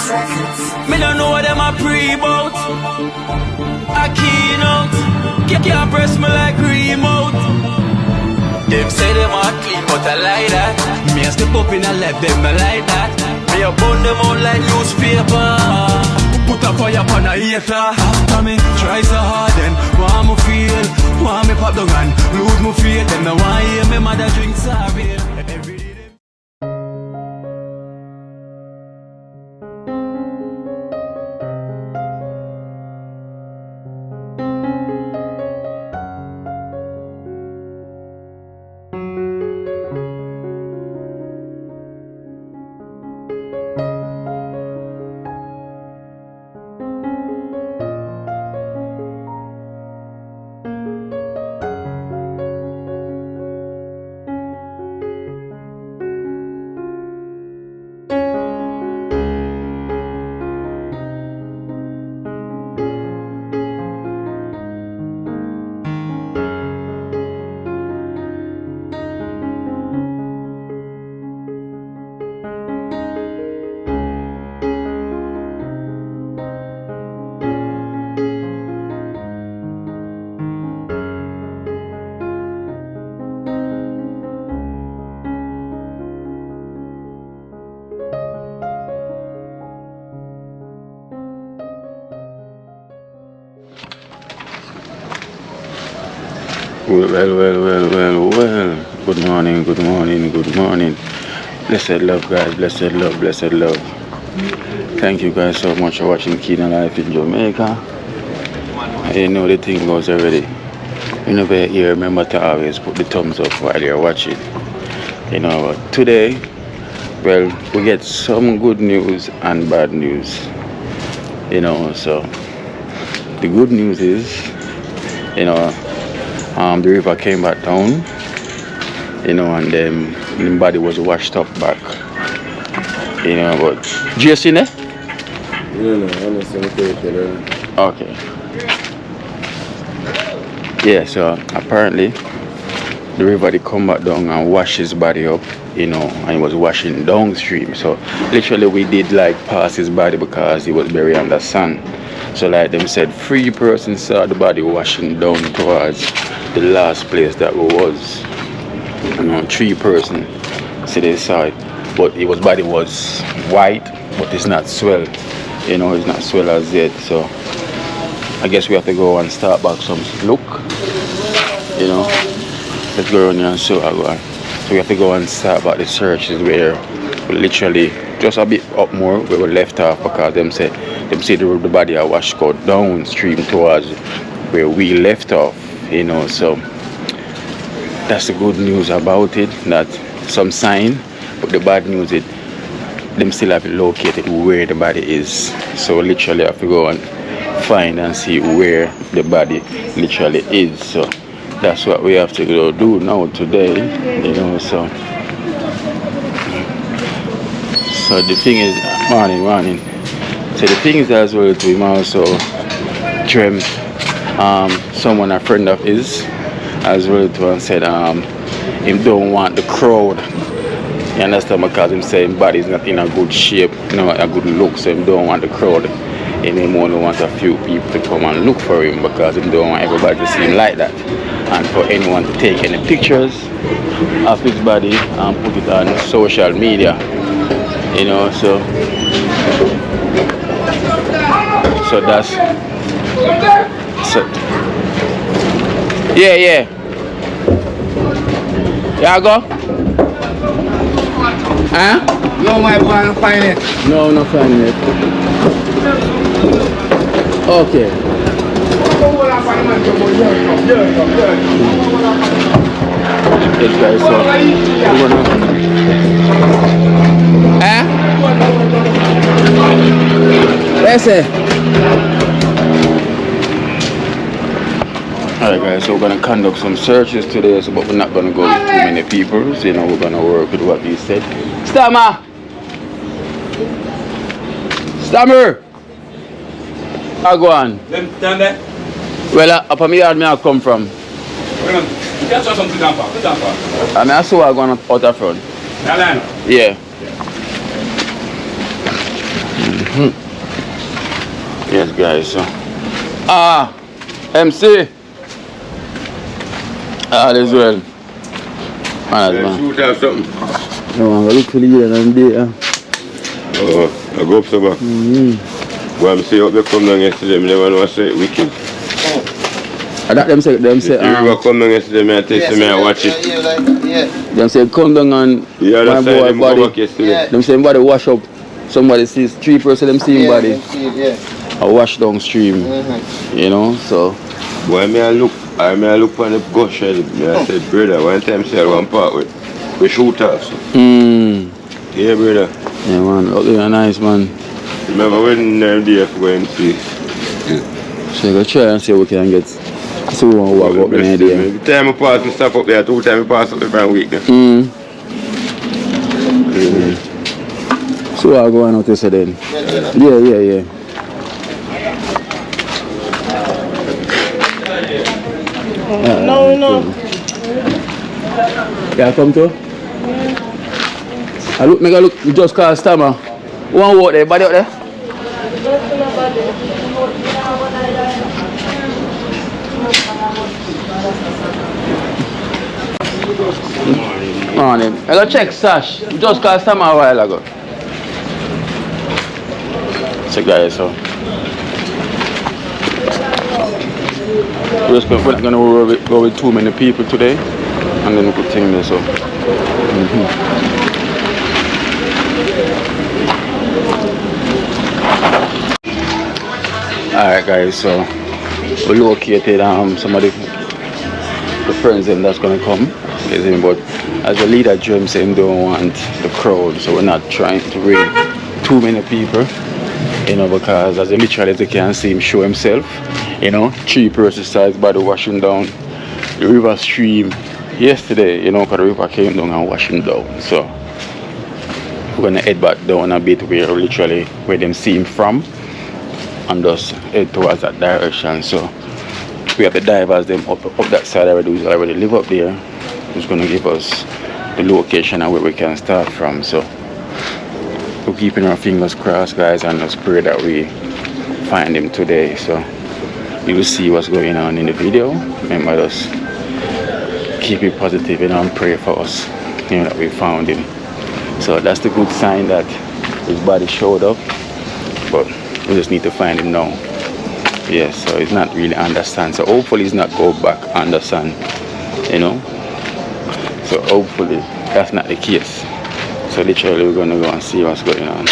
Me don't know what them a pre-bout. A keynote. Can't press me like remote. Them say them a clean, but I like that. Me a step up in a left, them I like that. Me a burn them out like newspaper. Put a fire upon a hater. After me try so hard, then want me feel, want me pop the gun, lose me faith. Them no want hear me mother drink sorry. Well. Good morning. Blessed love, guys. Blessed love. Thank you guys so much for watching Keenan Life in Jamaica. You know the thing goes already. Whenever you remember to always put the thumbs up while you're watching. You know, but today, well, we get some good news and bad news. You know, so the good news is, you know, the river came back down, you know, and then the body was washed up back, you know, but do you see it? No, I understand the okay. Yeah, so apparently the river did come back down and wash his body up, you know, and he was washing downstream. So literally we did like pass his body because he was buried under sand. So like them said, 3 persons saw the body washing down towards the last place that we was. You know, 3 persons see they saw it, but his body was white, but it's not swell. You know, it's not swell as yet. So I guess we have to go and start back some look. You know, let's go around here and show how go. So we have to go and start back the searches where we literally just a bit up more where we left off because them say the body are washed go downstream towards where we left off. You know, so that's the good news about it, that some sign, but the bad news is them still have located where the body is. So literally have to go and find and see where the body literally is. So that's what we have to go do now today, you know. So the thing is, morning. So the thing is as well to him also dreamt someone, a friend of his, as well to and said him don't want the crowd. You understand, because him saying body's not in a good shape, you know, a good look, so him don't want the crowd. And him only want a few people to come and look for him because him don't want everybody to see him like that. And for anyone to take any pictures of his body and put it on social media. You know, so that's yeah go. Huh? No, my plan find it. No, not finding it. Okay. Yes, guys, so we're gonna... Huh? Where's it? Alright guys, so we're gonna conduct some searches today, so, but we're not gonna go with too many people. So, you know, we're gonna work with what he said. Stammer! Stammer! I go on. Down there? Well, up on me yard me I come from. You can saw something down far. I mean, I saw I go on out the front. That line? Yeah. Yes, guys. So, MC. As well. Man. Shoot out something. No, I look for the year and day. I go up so back. Well, I say up there come down yesterday, I never know I say it wicked. Them say The river come down yesterday, I test me, I watch it. Them say come down and my boy body. Them say body wash up. Somebody sees 3% them see him body. I wash downstream. You know, so. Boy, I look on the gush and I said, brother, one time I said one part we shoot us. Yeah, brother. Yeah, man, look really nice, man. Remember when them day for going to see? So you go try and see what we can get. So we want to walk up in there. Every time I pass, I stop up there. 2 times I pass up every week. So I'll go on out there then. Yeah. No. Yeah, come to? I look, make a look, you just call Stammer. One walk there, body out there? Morning. I got check Sash. You just call Stammer a while ago. Check that so. We're not going to go with too many people today. And then we could take this up. Alright guys, so we located some of the friends that's gonna come. But as a leader, Jim said he don't want the crowd, so we're not trying to bring too many people, you know, because as literally as you can see him show himself, you know, 3-person size body washing down the river stream yesterday, you know, because the river came down and washing down. So we're gonna head back down a bit where them see him from and just head towards that direction. So we have the divers them up that side already. We already live up there. Who's gonna give us the location and where we can start from. So we're keeping our fingers crossed, guys, and just pray that we find him today. So you will see what's going on in the video. Remember, just keep it positive, you know, and pray for us, you know, that we found him. So that's the good sign that his body showed up, but we just need to find him now. Yes, so he's not really under sand, so hopefully he's not go back under sand, you know. So hopefully that's not the case. So literally we're gonna go and see what's going on.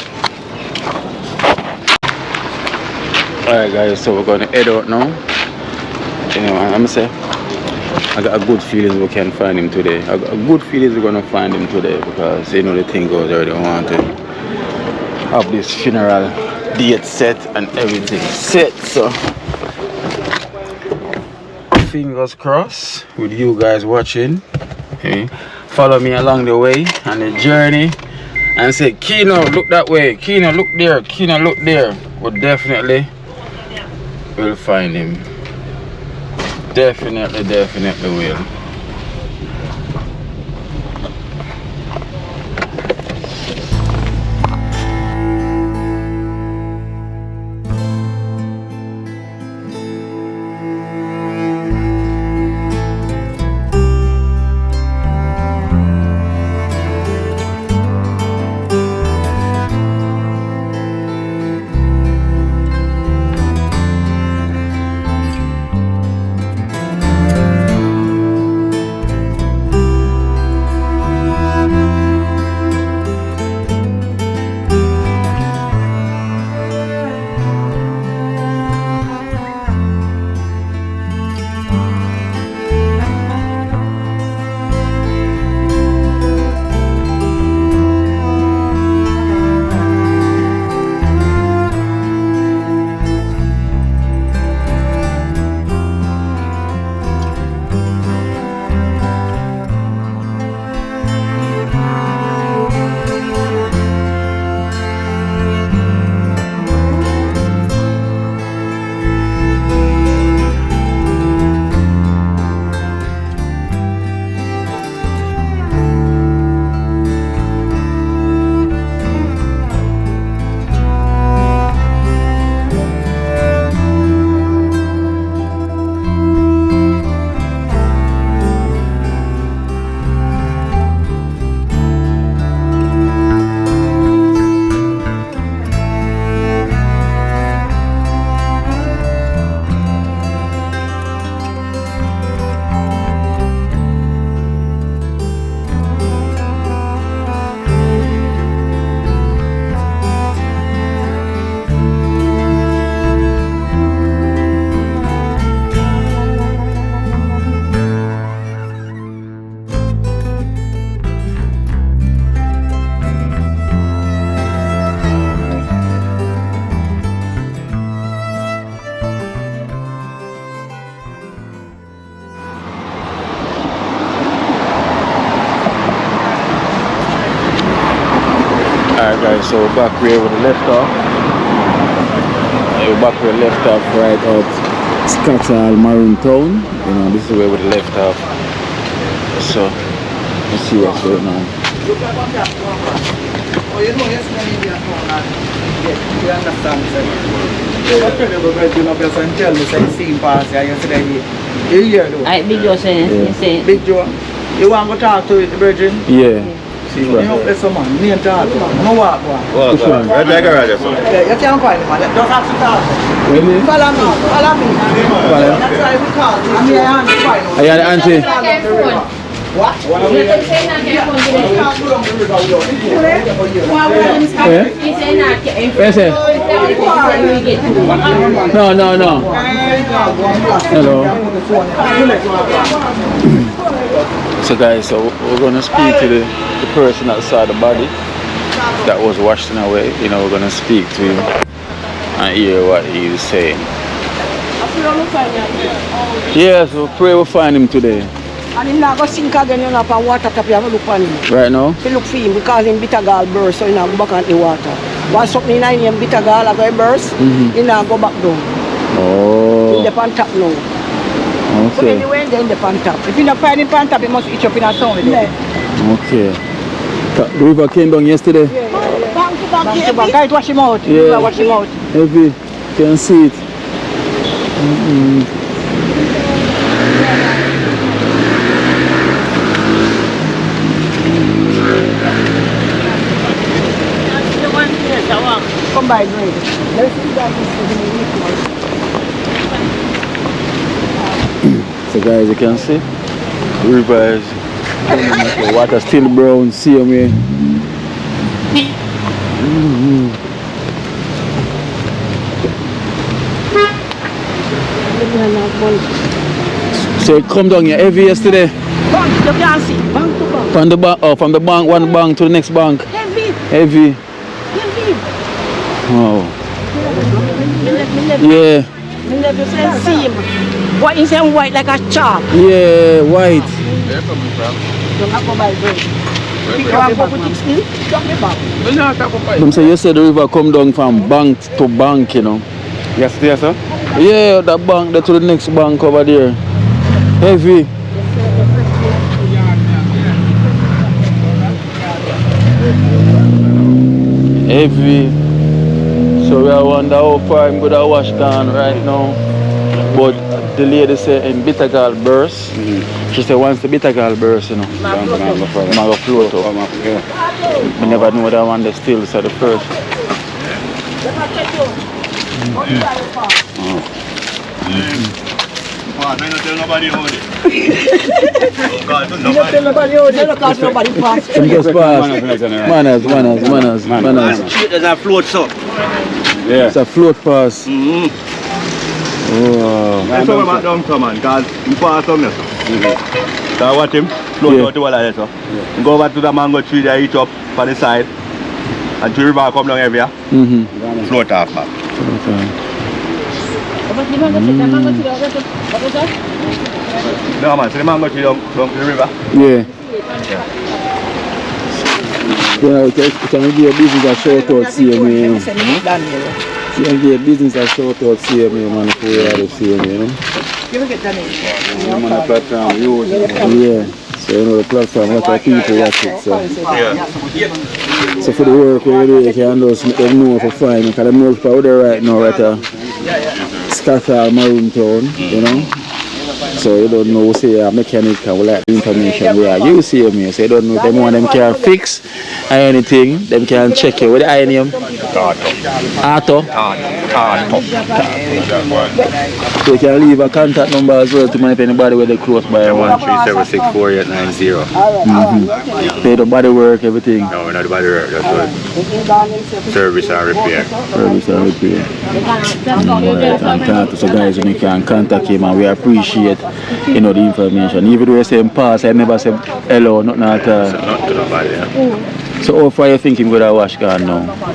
Alright guys, so we're gonna head out now. You know, I'm gonna say I got a good feeling we can find him today. I got a good feeling we're gonna find him today because you know the thing goes already wanted. Have this funeral date set and everything set, so fingers crossed with you guys watching. Okay. Follow me along the way on the journey and say, Kino, look that way, Kino, look there, Kino, look there. Well, definitely we'll find him. Definitely will. so we're back where we left off. We're back where we left off right out Scottsdale Maroon Town. You know, this is where we left off. So let's see what's going on. Big Joe saying. Big Joe, you want to talk to the Virgin? Yeah. You know, there's some man, me and talk to him. No walk one. What's that? Where's that garage? You can't find him, man. Just have to talk to him. Really? Follow me. That's why we call him. I'm here and find him. Are you the auntie? What? You can say not careful today. We can't go down the river without him. He said not careful. Yes, sir. No. Hello. So guys, so we're gonna speak to the person outside the body that was washed away. You know, we're gonna speak to him and hear what he's saying. Yeah, so pray we'll find him today. And him not go sink again, you know, and water tap, you have a look on him. Right now? You look for him because him bitter gall burst, so he not go back on the water. Once something in him bitter gall, I go burst, he not go back down. Oh. In the pan tap now. So Okay. anyway, then the pan tap. If you not find him pan tap, he must itch up in a sound. Okay. The river came down yesterday? Bank to bank. Guys, wash him out. Yeah. Wash him out. Heavy. Can see it. Come by, great. So guys, you can see the river is the water still brown, see me. So it come down here heavy yesterday? Bank, you can see. Bank to bank. From the bank, from the bank, one bank to the next bank. Heavy. Heavy. Heavy. Wow. Me Yeah. never see him. What is him white like a chalk? Yeah, white. Don't have to buy bread. Pick up a boutique still, drop me back. Them say yesterday the river come down from bank to bank, you know. Yesterday, sir? Yeah, that bank there to the next bank over there. Heavy. Heavy. So we are wonder how far I'm gonna wash down right now. But the lady said in bitter gall burst. She said once the bitter gall burst, you know, I'm gonna float up. We never know that one they still so the first. Don't tell nobody about it. Nobody pass. Some just pass. Manners. There's a float, sir. It's a float pass. Oh. That's how I'm down come on, because you pass on this. So I watch him float out to all of this. Go over to the mango tree there, eat up on the side. And the river come down here. Float off back. No man, so the mango tree down to the river. Yeah. Yeah, can we give a business a shout out, see me, you know? Can we give a business a shout out, see me, man, for you to see me, you know? I'm on the platform, Yeah. So, you know, the platform, a lot of people watch it, so. yeah. So for the work we do, you can just let them know for fine, because them know people out there right now, right at Scottsdale Maroon Town, you know? So you don't know, say a mechanic and we like the information we are. You see me, so you don't know them one them can fix or anything, them can check you with the I name. Arto. So you can leave a contact number as well to manage anybody with the close by 137648980. Pay the body work, everything. No, not the body work, that's what. Service and repair. Service and repair. So guys, when you can contact him and we appreciate, you know, the information. Even though you say pass, I never say hello, nothing at all. Not to nobody, yeah. So how far you think him gonna wash gone now? I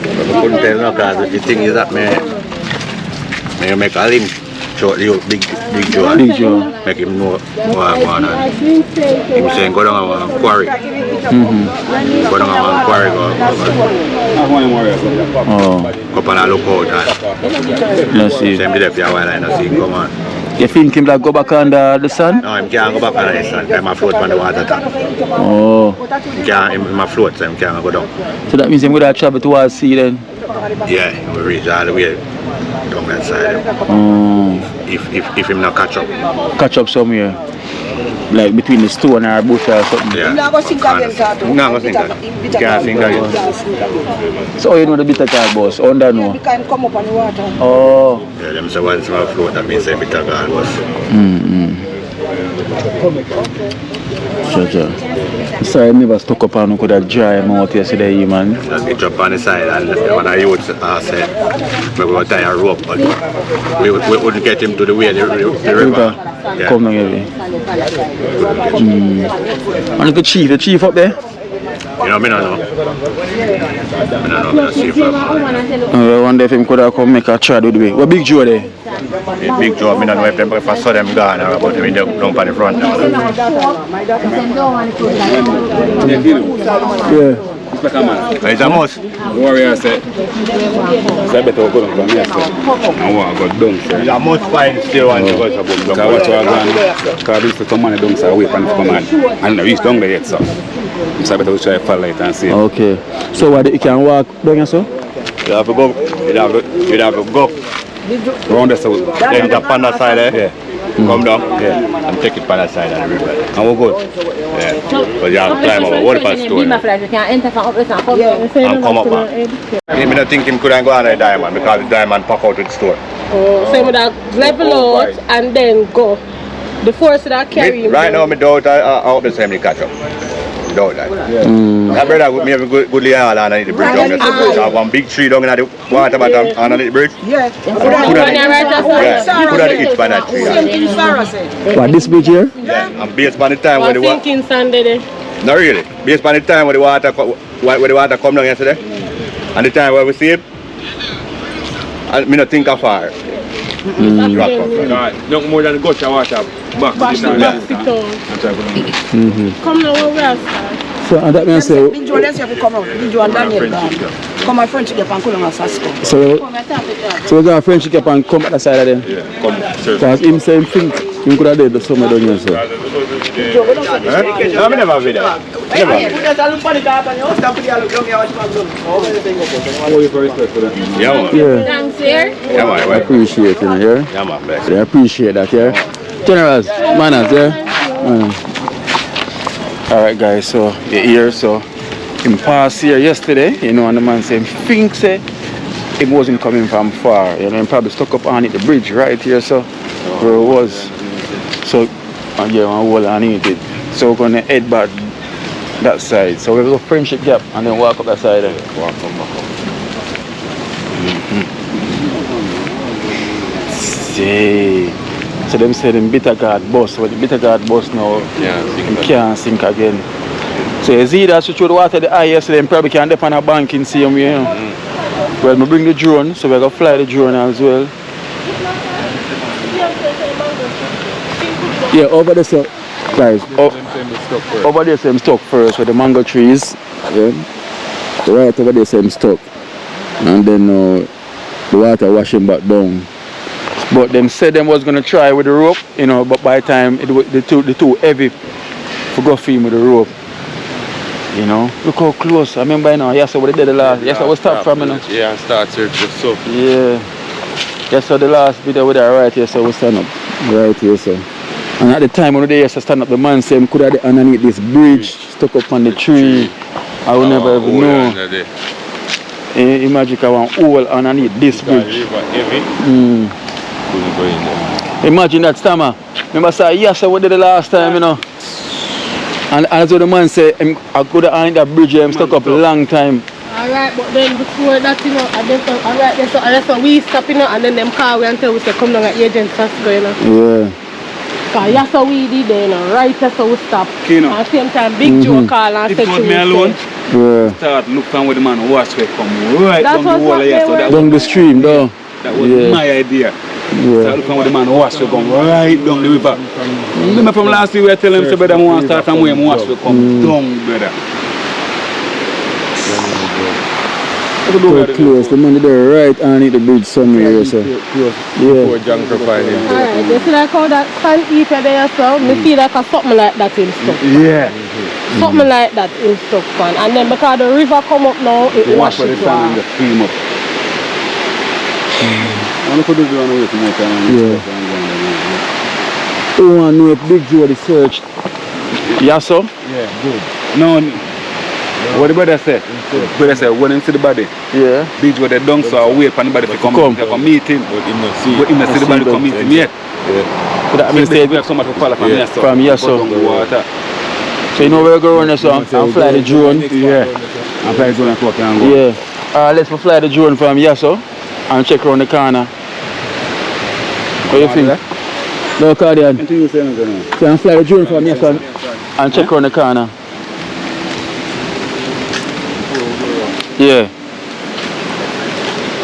couldn't tell no, because the thing is that me make a link show you Big Joe. Big Joe. Make him know what I want. Him saying go down a quarry. Go down a quarry, go Up and I look out and Let's see. same day for a while and I see him come on. You think him like go back under the sun? No, him can't go back on the sun. Him a float on the water tank. Oh. Him a float, so him can't go down. So that means him would have travel towards sea then? Yeah, we reach all the way down that side. If him not catch up. Catch up somewhere. Like between the stone or bush or something. Yeah. Not go sink again, Tato. No, go sink again. Can't sink again. So you know the bitter car bus, under no? Because him come up on the water. Oh. Yeah, them say once him float, that means every time God was. Sure. Sorry, I never stuck up and could have dry him out yesterday, man. Just get up on the side and when I youth said, we were tie a rope, but we wouldn't get him to the way the river. Yeah. Come down heavy. And the chief up there? You know, me don't know. I don't see if I wonder if him could have come make a try with the way. What big Joe there? Big Joe, I don't know if them if I saw them gone or about them down on the front. Yeah. It's a must. Warrior said, I better go down from here, sir. I want to go down, sir. It's a must find still one to go to book. Because what you are going, because we used to come on down, sir, wait for the man. And we reached down there yet, sir. So I better try to follow it and see. Okay. So what you can walk down here, sir? You have to go. You have to go. Round the south. Then the panda side there. Come down. Yeah. And take it panda side and the river. And we're good. Yeah. But you have to climb over waterfall stone. And come up back. I don't think him couldn't go on the diamond because the diamond pack out with the store. So I'm gonna level out and then go. The force that carry him. Right now, I doubt I hope the same catch up. Doubt that. My brother would have a good layout underneath the bridge down there. So I have one big tree down in the water bottom underneath the bridge. Yeah. You could have hit by that tree. What, this bridge here? Yeah. And based on the time when I'm the water... thinking Sunday. Not really. Based on the time when the water come down yesterday and the time where we see it, I don't think of far. Drop off. No more than the gush of water. Back to Come now, where we are start. So and that means say Big Joe, let's see if we come out. Big Joe and Daniel gone. Come my friend to get and Kulong and Sasko. so we got a friendship up and come at the side of them. Yeah, come. Because him saying think he could have did the summer down here, sir. No, I never been there. Yeah, man. Yeah. Thanks, here. Yeah, man. I appreciate it, you know, yeah? Yeah, man. Bless. I appreciate that, yeah? Generals, manners, yeah? Alright guys, so you're here, so him passed here yesterday, you know, and the man said, think say it wasn't coming from far, you know, he probably stuck up on it, the bridge right here, so where it was. So, yeah, one wall underneath it. So we're gonna head back that side. So we'll go Friendship Gap and then walk up that side and walk back up. See. So them said in Bitter Guard bus, but the Bitter Guard bus now can't sink again. So you see that switch through the water the eye yesterday, and probably can't dip on a bank in same way. You know? Well, I bring the drone, so we're gonna fly the drone as well. Yeah, over there, so guys, over there, same stock first with the mango trees. Yeah. Right over there, same stock, and then the water washing back down. But them said them was gonna try with the rope, you know. But by the time it was the too heavy for go film with the rope, you know. Look how close. I remember, you know. Yes, what they did the last. Yes, I was stopped from, you know. Yeah, start search so. Yeah. Yes, so the last video with that right here, so we stand up right here, so. And at the time when they used to stand up, the man said could have underneath this bridge, stuck up on the tree. I would never even know. Imagine I want hole underneath this bridge. Imagine that, Stammer. Remember, say, yes, I did the last time, you know. And as the man said, I could have earned that bridge, I'm stuck up a long time. Alright, but then before that, you know, alright, so we stop, you know, and then them call we and tell we to come down at agent first go, you know. Yeah. Because yes, so we did there, you know, right, so we stop. You know. At the same time, Big Joe call and said to me alone. Yeah. Start look from where the man wash way come right that down the wall here. So that down the stream, though. That was my idea. Yeah. Start looking where the man wash way come right down the river. Remember from last year we were telling him, so brother, I want to start from where wash way come down, brother. Too close. The money there right underneath the bridge somewhere here, so. Yeah. Before John find him. Alright, you see like how that sand eater there, so me see like a something like that in stuff. Yeah. Something like that in stuff, man. And then because the river come up now, it Wash washes the sand and off. just clean up. I'm going to do on the way to my time. Who want to know if Big Joe the searched? Yeah, so? Yeah, good. No, what the brother said? Brother said, when him see the body, Yeah. Big Joe the dung, so I wait for the body to come meet him. But him not see the body come meet him yet. So that means we have so much to follow from here, so. From here, so. Water. So you know where we're going so and fly the drone? Yeah. I'm flying the drone and talk and go. Yeah. Let's fly the drone from here, so. And check around the corner. What do you think? No, Cardian. So I'm fly the drone from here, son. And check around the corner. Yeah.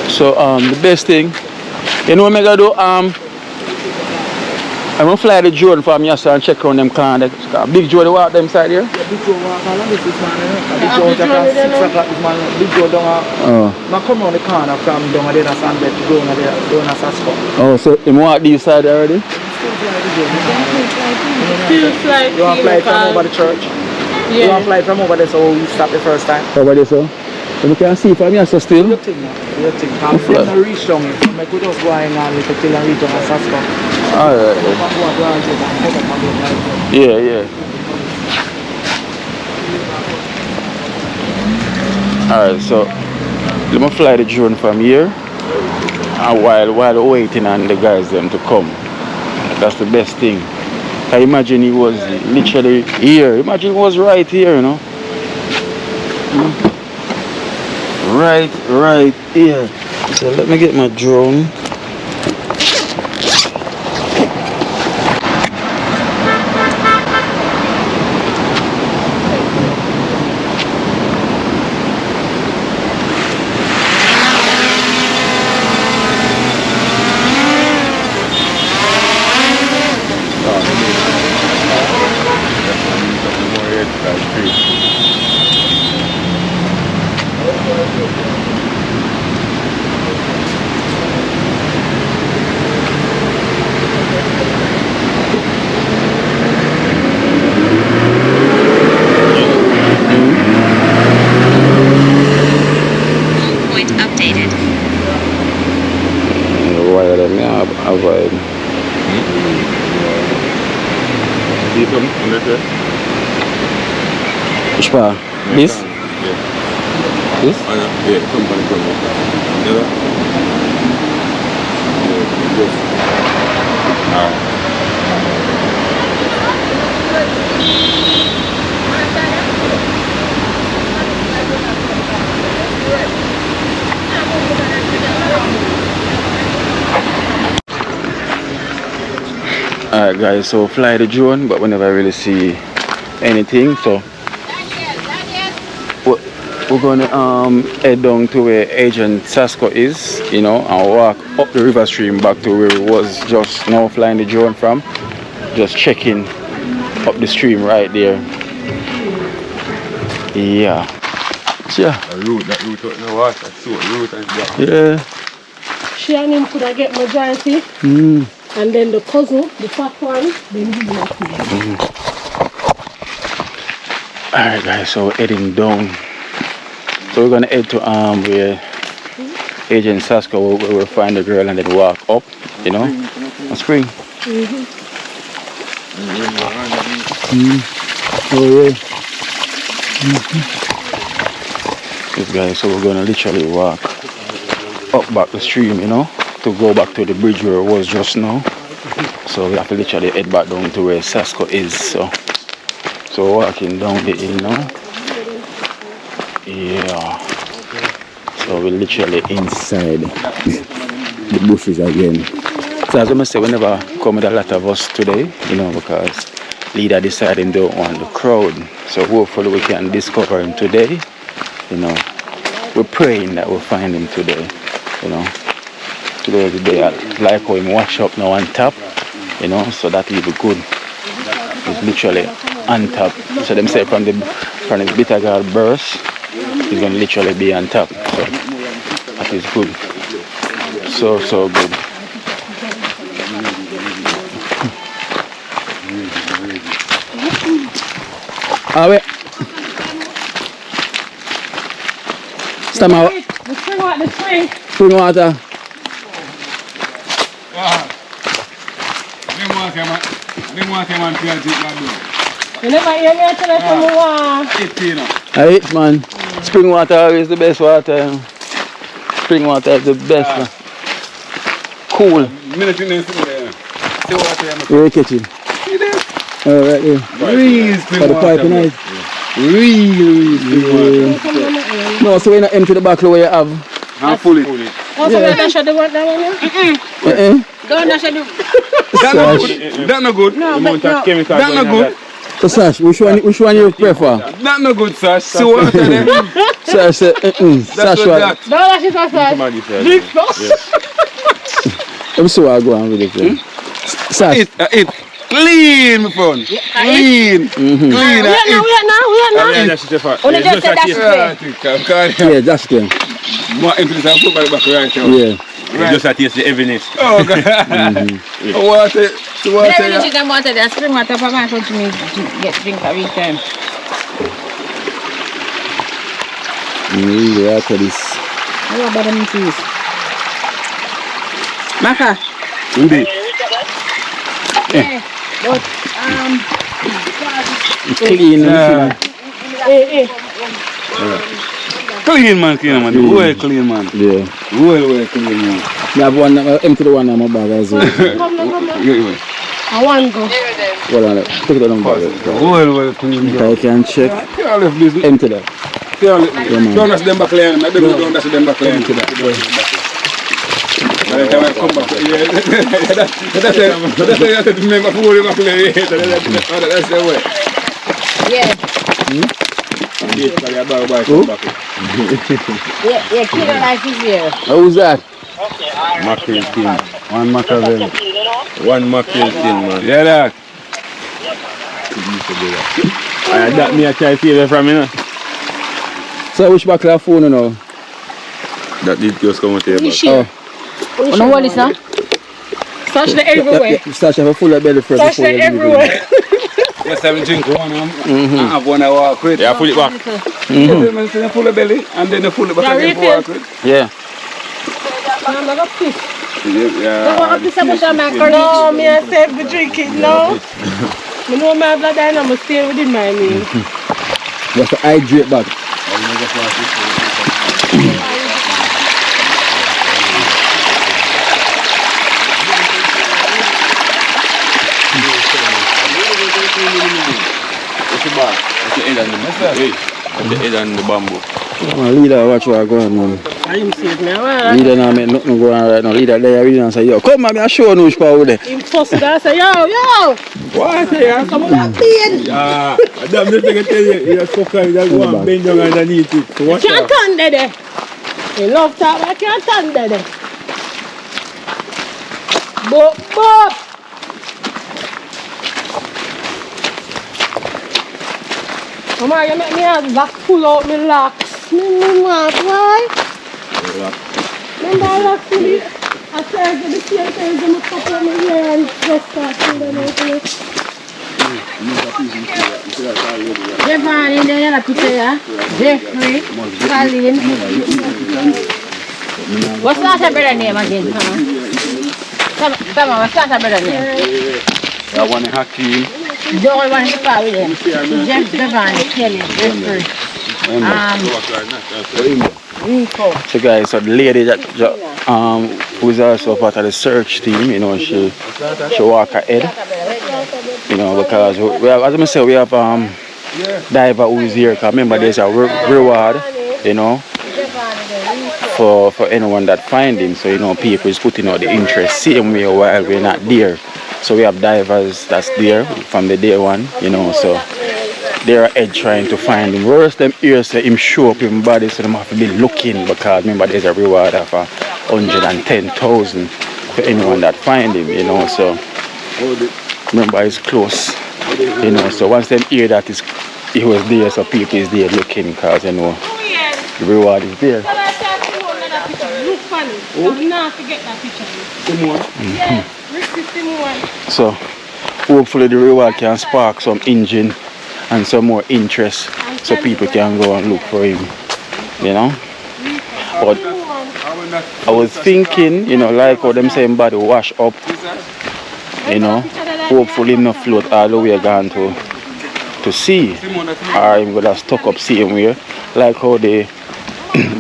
So the best thing, you know what I'm gonna do? I'm gonna fly the drone from here, so and check around them corner. Big Joe, they walk them side here. Yeah, Big Joe walk along this man. Big Joe out at 6 o'clock. This man, Big Joe down. Man come round the corner from down there and stand there to go down there, down at Sasko. Oh, so him walk this side already? Feels like You want to fly from over the church? You want to fly from over there, so we stop the first time. Over there, so? So we can see from here, so still? You think, you think. I'm going to reach down here. I could just go in and little till and reach down at Sasko. Alright. Yeah. Alright, so let me fly the drone from here. And while waiting on the guys them to come. That's the best thing. I imagine he was literally here. Imagine he was right here, you know. Right here. So let me get my drone. Point updated. Why let me avoid? Deepening, understand? Which part? This? Yeah. This? Yeah, company from yeah. Alright guys, so fly the drone, but we never really see anything, so we're gonna head down to where Agent Sasko is, you know, and walk up the river stream back to where it was just now flying the drone from. Just checking up the stream right there. Yeah. That route out in the water, that's so route and that. Yeah. She and him could have get majority. And then the cousin, the fat one, then he Alright guys, so we're heading down. So we're gonna head to where Agent Sasko will find the girl and then walk up, you know, on spring. Oh yeah. This guy, so we're gonna literally walk up back the stream, you know, to go back to the bridge where it was just now. So we have to literally head back down to where Sasko is. So walking down the hill now. Yeah. So we're literally inside the bushes again. So as I say, we never come with a lot of us today, you know, because leader decided they don't want the crowd. So hopefully we can discover him today. You know, we're praying that we'll find him today. You know, today is the day I like how him wash up now on top. You know, so that will be good. He's literally on top. So them say from the bitter guard burst, he's gonna literally be on top. So That is good. So good. Wait. Stammer. The spring water, the spring. Spring water. You never hear me tell us I hate, man. Spring water is the best water. Spring water is the best. Man. Cool. Where you catching? Oh, right there. Real spring For the pipe nice. Real spring. No, so we're not empty the back where you have. I'm fully. Oh, so yeah. Dash the one that one, yeah? Don't dash the That no good. No, but no. That no good. So Sash, which one you prefer? That no good, Sash. See water there. Sash said, Sash what? Don't dash it first. Drink first. I'm so I go on with it. Sash. It. Clean, my friend. Clean. Clean. We are now. Yeah, that's it. Only just said that's it. Yeah, that's good. More empty than food by the back right now. Yeah. You just taste the heaviness. Oh, God. Water. Every day you water, there's spring water for my food to me get drink every time. Yeah, after this. How about them please? Maka. Indeed. Yeah. But Clean. Clean man. Well clean man. Yeah. Well clean man. I have one, empty the one in my bag as well. Come. I want to go. Hold on, take it on my bag. Well clean man. I can check. Empty that. Don't dash them back lane. Don't dash them back lane. By the time I come back, that's remember food back lane. That's the way. yeah, kid life is here. Who's that? Mackerel tin. One mackerel. One mackerel tin, man. Yeah, that. That me a try favor from you. So which back of phone now? That did just come out here. Oh. You know what is that? Stash the everywhere. Stash have a full of belly first. Stash the everywhere. Yes, I will drink one and have one I walk with. Yeah, pull it back. Full of belly and then the full of back again for walk with. Yeah. I'm not going to piss. Yeah. I'm going to piss about macaroni. No, me I said we drink it now. I know my blood and I'm going to stay within my meal. You have to hydrate back. The head and the bamboo. Leader, watch what going on, man. I'm safe now. Leader now make nothing go on right now. Leader there, and say, yo, come man, I show you which power there. I'm first I say, yo. What here? Some of that pain. Yeah. I'm just going to tell you, you're so kind of go and bend down underneath it. So I can't stand there. You love talk, but I can't stand there. But. Mama, you make me hands back pull out my locks. Me want why? Remember I locks to me? I said the same things in my cup of my hair and just start pulling out it. Jeffrey in there, picture, yeah? Jeffrey, Colin. What's that brother name again, Come on, what's that brother name? That one is Hakeem. The only one in the car with him. Jeff Devon, Kelly, Jeffrey. Rico. So guys, so the lady that who is also part of the search team, you know, she walk ahead, you know, because we have, as I said, we have diver who is here. Cause remember, there's a reward, you know, for anyone that find him. So you know, people is putting out the interest same way while we're not there. So we have divers that's there from the day one, you know, so they're ahead trying to find him. Worse them ears say him show up in body, so they have to be looking, because remember there's a reward of 110,000 for anyone that find him, you know, so remember it's close, you know, so once them hear that he was there, so people is there looking, because you know the reward is there. on it. I'm not forget that picture. Simone. Yes, Ricky Simone. So hopefully the reward can spark some engine and some more interest so people can go and look for him, you know. But I was thinking, you know, like how them saying body wash up, you know, hopefully not float all the way gone to sea, or I'm gonna stuck up same way, like how the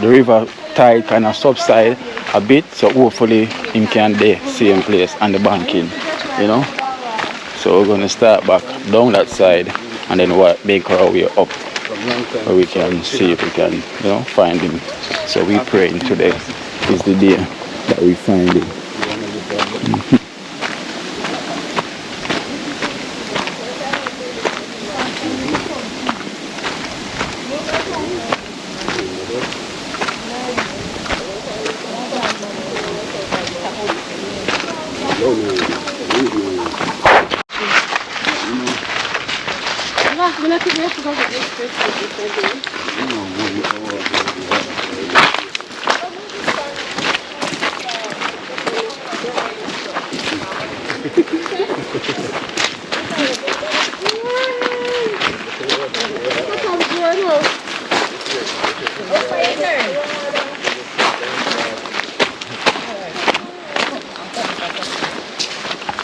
river tide kind of subside a bit, so hopefully him can be same place and the banking, you know. So we're gonna start back down that side and then make our way up where we can see if we can, you know, find him. So we praying today is the day that we find him.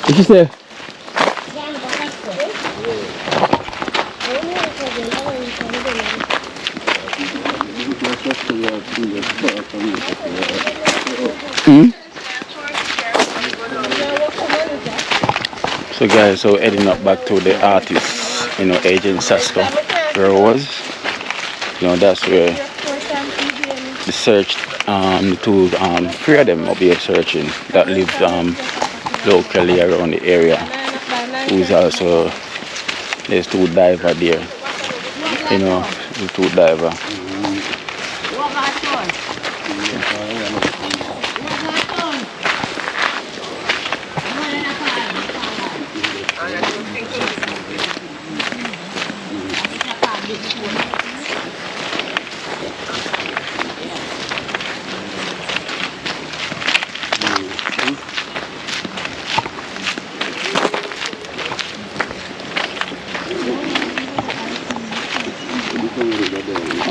What you say? So guys, so heading up back to the artist, you know, agent Sasko, where it was. You know, that's where the search, the two, three of them up here searching that live locally around the area. Who's also, there's two diver there. You know, the two diver.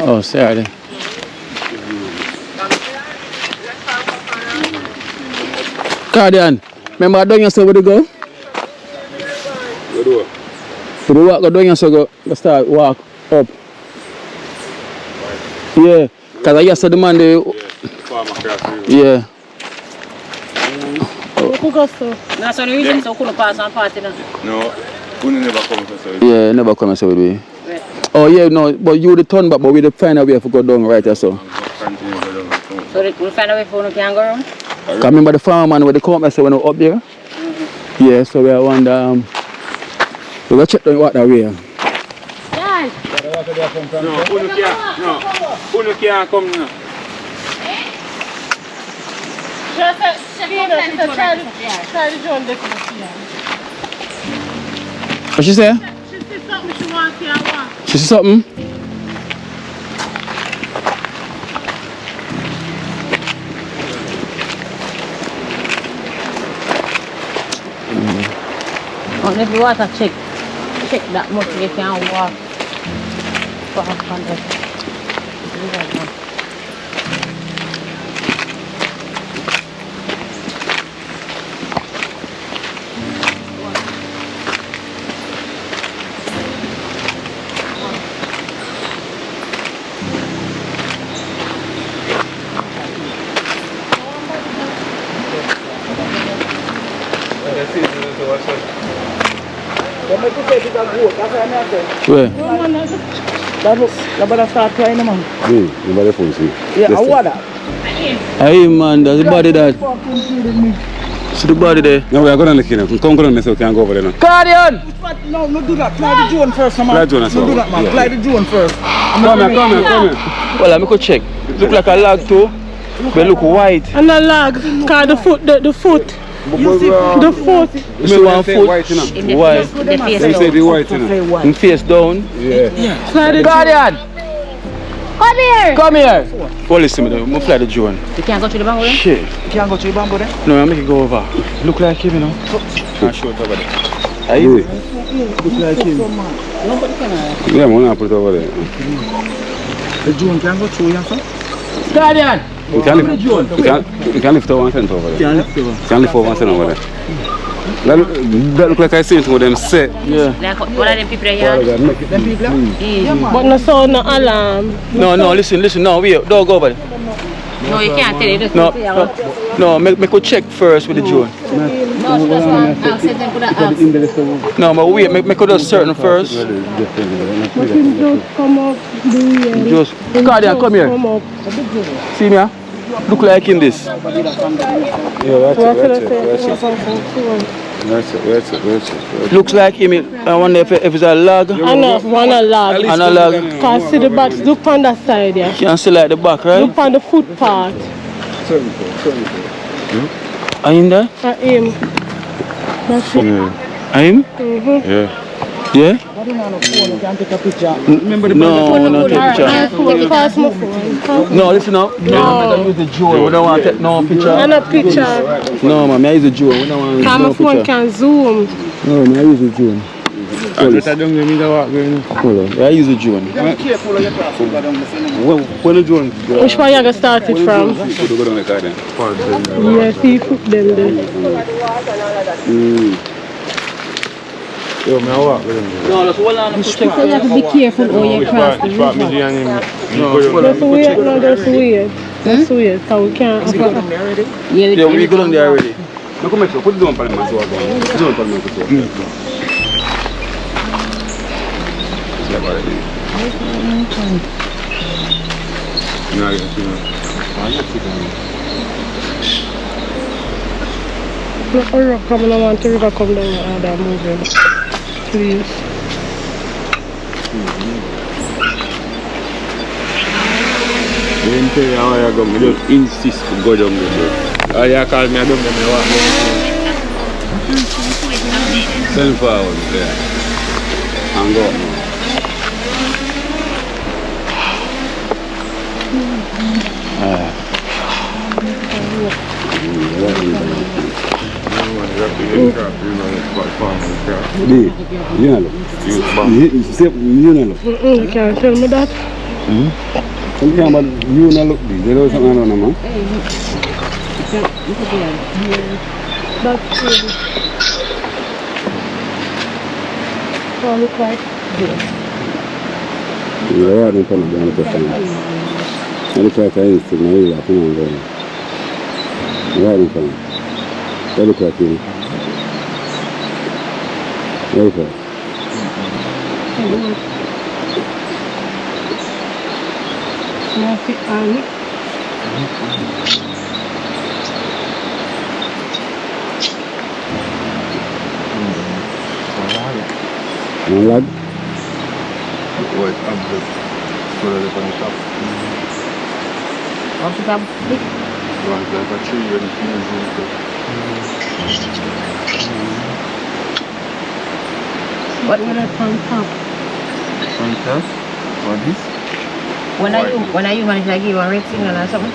Oh, sorry. Guardian, remember doing yourself where to go? Where do? To the walk, go doing yourself, go start walk up. Yeah, because I just saw the man there. Yeah. No, so the reason so couldn't pass on party now. No, couldn't never come so. Yeah, never come and say with me. Oh yeah, no, but you would turn back, but we would find a way to go down right there, so. So we'll find a way for we can go around? Because remember the farm man where they come up when we up there? Yeah, so we wonder, we go check down what that way. Yes. Who can't come now? What she say? She said something she wants here. She see something? If you want to check that much, you can walk for 100. Where? That better start crying, man. Nobody phones me. Yeah, I want that. Hey man, there's the body there. See the body there? No, we are going to look in. Come on, so we can go over there now. Guardian! No, no do that. Fly the drone first, man. Fly the drone as well. No do that, man. Yeah. Fly the drone first. Come here. Well, let me go check. Look like a log too. But look white. And a lag, cause the foot. You see the foot. You see one foot? White, you know. In the White. face, the face They say down. the white, you know. And face down. Yeah. Fly the Guardian! Come here! Come here! Oh, listen, I'm going to fly the drone. You can't go through the bamboo then? Shit. You can't go to the bamboo then? No, I'll make it go over. Look like him, you know. I'll show it over there. Are you? Look like him. Yeah, I'm going to put it over there. The drone can go through here, sir? Guardian! You can lift over 1 cent over there. Can't lift over. You can lift over 1 cent over there. That look like I seen to them set. Yeah. Like one of them people there, Them people? But no sound, no alarm. No, listen, no, wait, don't go over there. No, you can't tell it. Just No, put it no, make a check first with the drone. No, she just want to send them to the house. No, but wait, make it certain first. But him just come up, do Just, Guardian, come here. come up. See me, huh? Look like in this. Yeah, What should I say? Looks like him. I wonder if it's a log. I know, one a log. And a log. Can't see the back. Look on that side, yeah. Can't see like the back, right? Look on the footpath. Are you in there? Him. That's it. Are you? Yeah. Yeah? I don't know, phone, you can take a picture. No, not take My picture. phone, pass my phone. No, listen up. No. Use the drone. We don't want to take no picture. And a picture. No, man, I use the drone. We don't want to Cause use my no phone picture. can zoom. No, man, I use the drone. Hold on. I use the drone. Be careful of your traffic, but I'm listening. When the drone? Which one you gonna start it from? Go down the car then. Yeah, see you put them there. No, just hold on and check. So you have to be careful how you cross the river. Just wait, no, just wait. Just wait, so we can't. Yeah, we go down there already. No, come here, put it down for the man. Put it down for the man. Look, a rock coming, I want the river come down and they're moving. Please. Didn't tell you how I go, I just insist to go down there. Oh, you call me, I don't know what. Send forward, yeah. And go up now. You can't tell me that. Something about you not look big. There was something I don't know, man. That's good. Oh, look like this. Yeah, I don't know the time. I look like I used to know that. Yeah, I don't know. I look like you. Okay. Nothing on it. No lag? Wait, I'm good. Go to the funny shop. What's that big? One like a tree where the fields in What would I on top? Fantastic. What is? When are you manage to give you a red signal or something?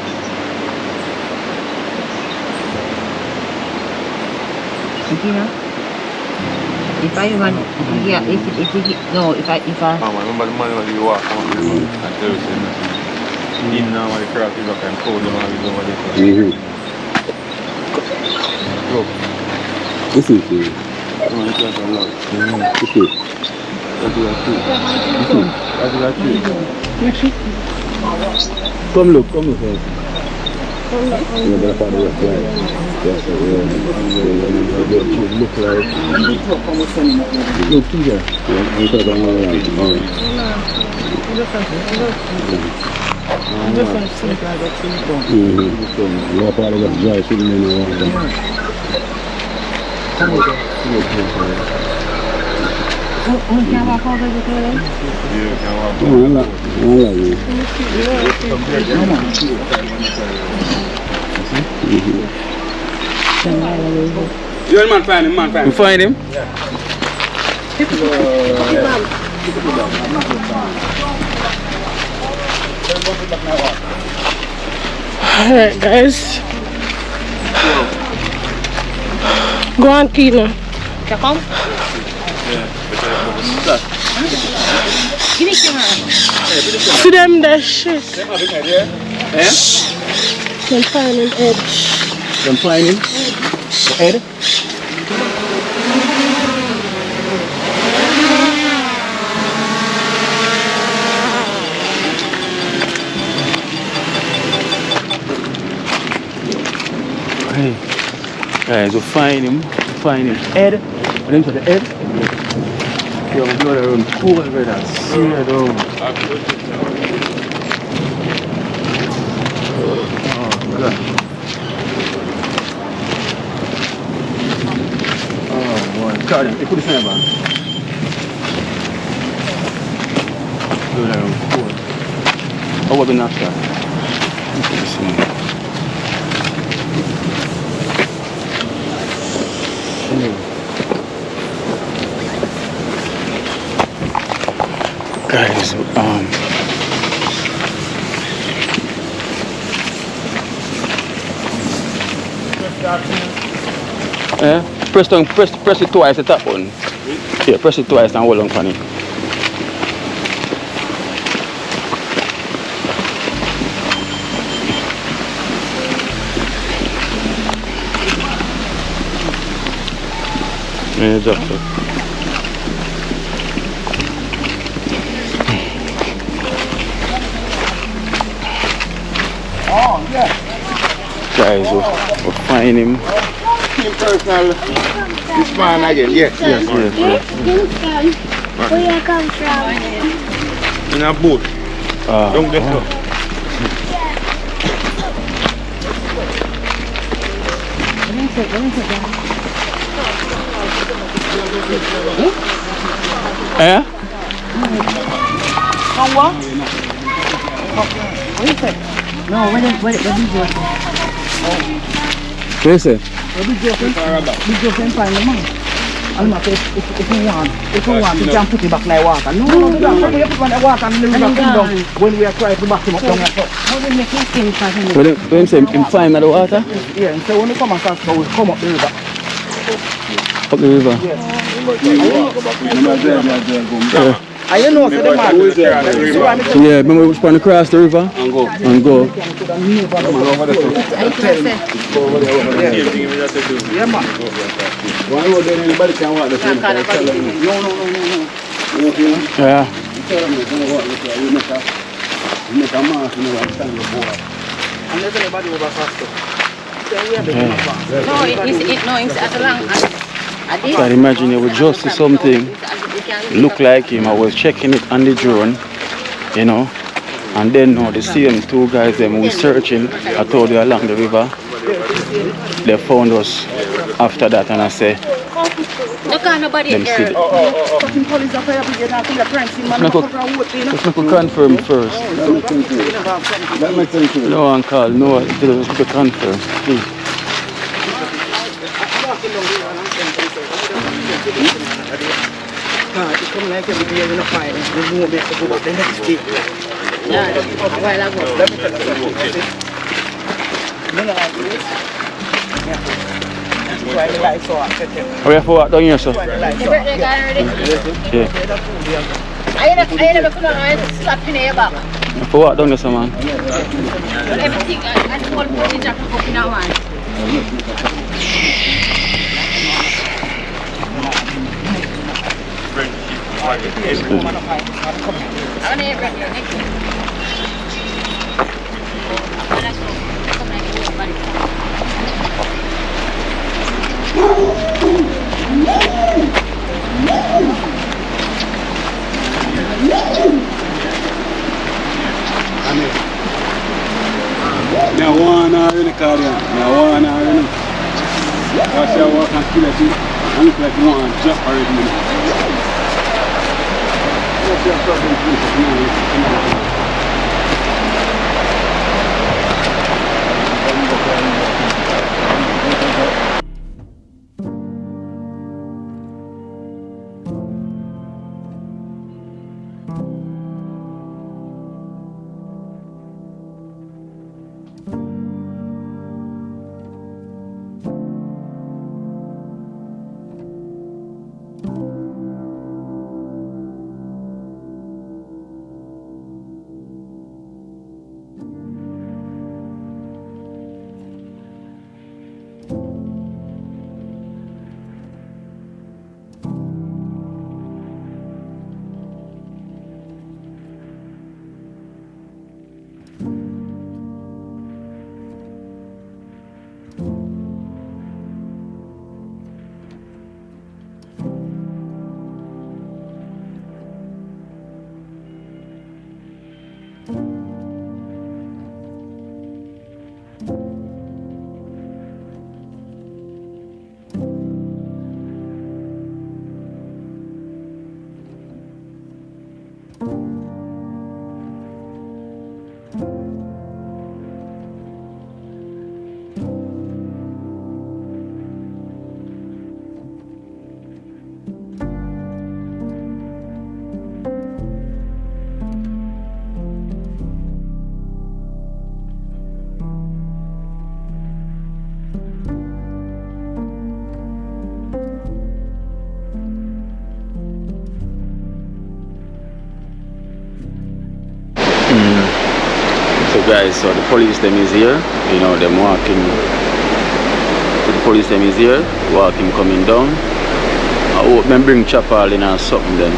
You know? If I even, yeah, if I I remember the man when you walk out and tell you something. Him now when the craft is back and cold, the man is over there. Look. This is it. Oh, this is a lot. This is it. Come look. Yeah, but I thought it was right. Yes, look like. Look here. Yeah, I thought I'm all right. All right. You are part of that dry shouldn't be no water. we can walk over the toilet. Yeah, can walk. I like you. You man find him, You find him? Alright, guys. Go on, Kino. You come? Give me camera. See them that shit. Can find an edge. Them finding? The head? Hey, guys, we'll find him head. When into the head, you're going to blow around cool with that. See it down. Oh, God. Oh, boy. Charge him. You put the fire back. Blow around cool. How about the knock shot? Look at this one. Guys, press it twice, the top one. Yeah, press it twice and hold on for it. Yeah, drop it. Oh, yeah. Guys, we'll find him. Personal. This man again, yes. Where you come from? In a boat. Don't get up. Eh? From what? What is it? No, where did you go? What is it? Where did you go find the man? I'm not if you want, you can put it back like water. No, you don't put it back like water and leave it back down when we are trying to back him up down here. How do you make him skin for him? What him say? Him find the water? Yeah, so when you come across, so we come up the river. Up the river? I don't know, so the man. Yeah, remember we was trying to cross the river? And go. I can say. Yeah, man. Anybody can walk the same. Yeah. You make a mark, you know, and stand the board. And there's anybody over faster. No, it's at the long. But imagine it would just see something look like him. I was checking it on the drone, you know, and then now the same two guys them who searching, I told you along the river, they found us after that, and I say, them see it. Let's make a confirm first. That makes sense. No one call, no, let's make a confirm, please. It's come like every day in a fire. There's no way to go back the next day. Yeah, a while ago. Let me tell you something. No, yeah. Try the lights so I set them. We have to walk down here, sir. The birthday guy already? Yeah. I never put on my slap in your back. We have to walk down here, sir, man. Everything and all footage have to go in our hands. Now one hour in the car, now 1 hour in the car. I walk and kill it. I look like you want to jump already. Alright guys, so the police them is here, you know, them walking, the police them is here, walking coming down. I hope them bring chapel in or something then.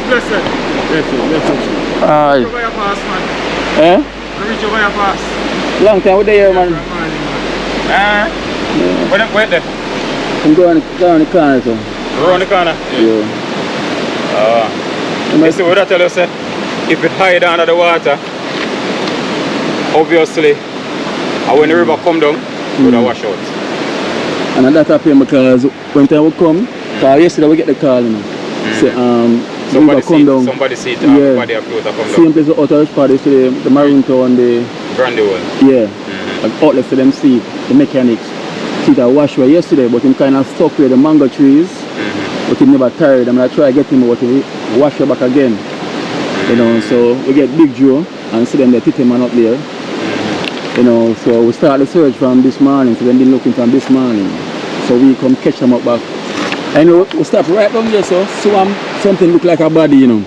Blessed. Aye. Reach over your pass, man. Eh? Reach over your pass. Long time we there, man. Where there? I'm going down the corner, so. Around the corner? Yeah. You see what I tell you, sir? If it hide under the water, obviously, and when the river come down, it would have wash out. And that happened because when time would come, because yesterday we get the call, you know. Say, somebody see it, everybody afloat come down. Same place the outer spot is the Marine Town, the Brandywell. Yeah. Like outlets for them see the mechanics. See that wash away yesterday, but him kind of stuck with the mango trees. But he never tired. I'm gonna try to get him, but he wash her back again. You know, so we get Big Joe and see them the Titi man up there. You know, so we start the search from this morning, so then they looking from this morning. So we come catch them up back. I know we stop right down there, so something look like a body, you know.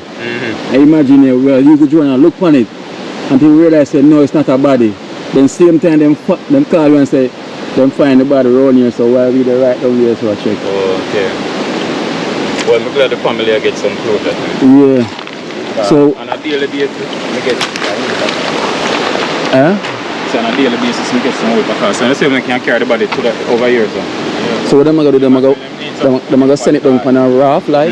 I imagine well, you could join and look on it until we realize that no, it's not a body. Then same time them call you and say them find the body around here, so while we there right down there, so I check. Okay. Well, I'm glad the family get some closure. Yeah. So on a daily basis, we get. So on a daily basis, we get some wood because I say we can carry the body to over here, so. So what am I gonna do? Them I go send it down on a raft, like.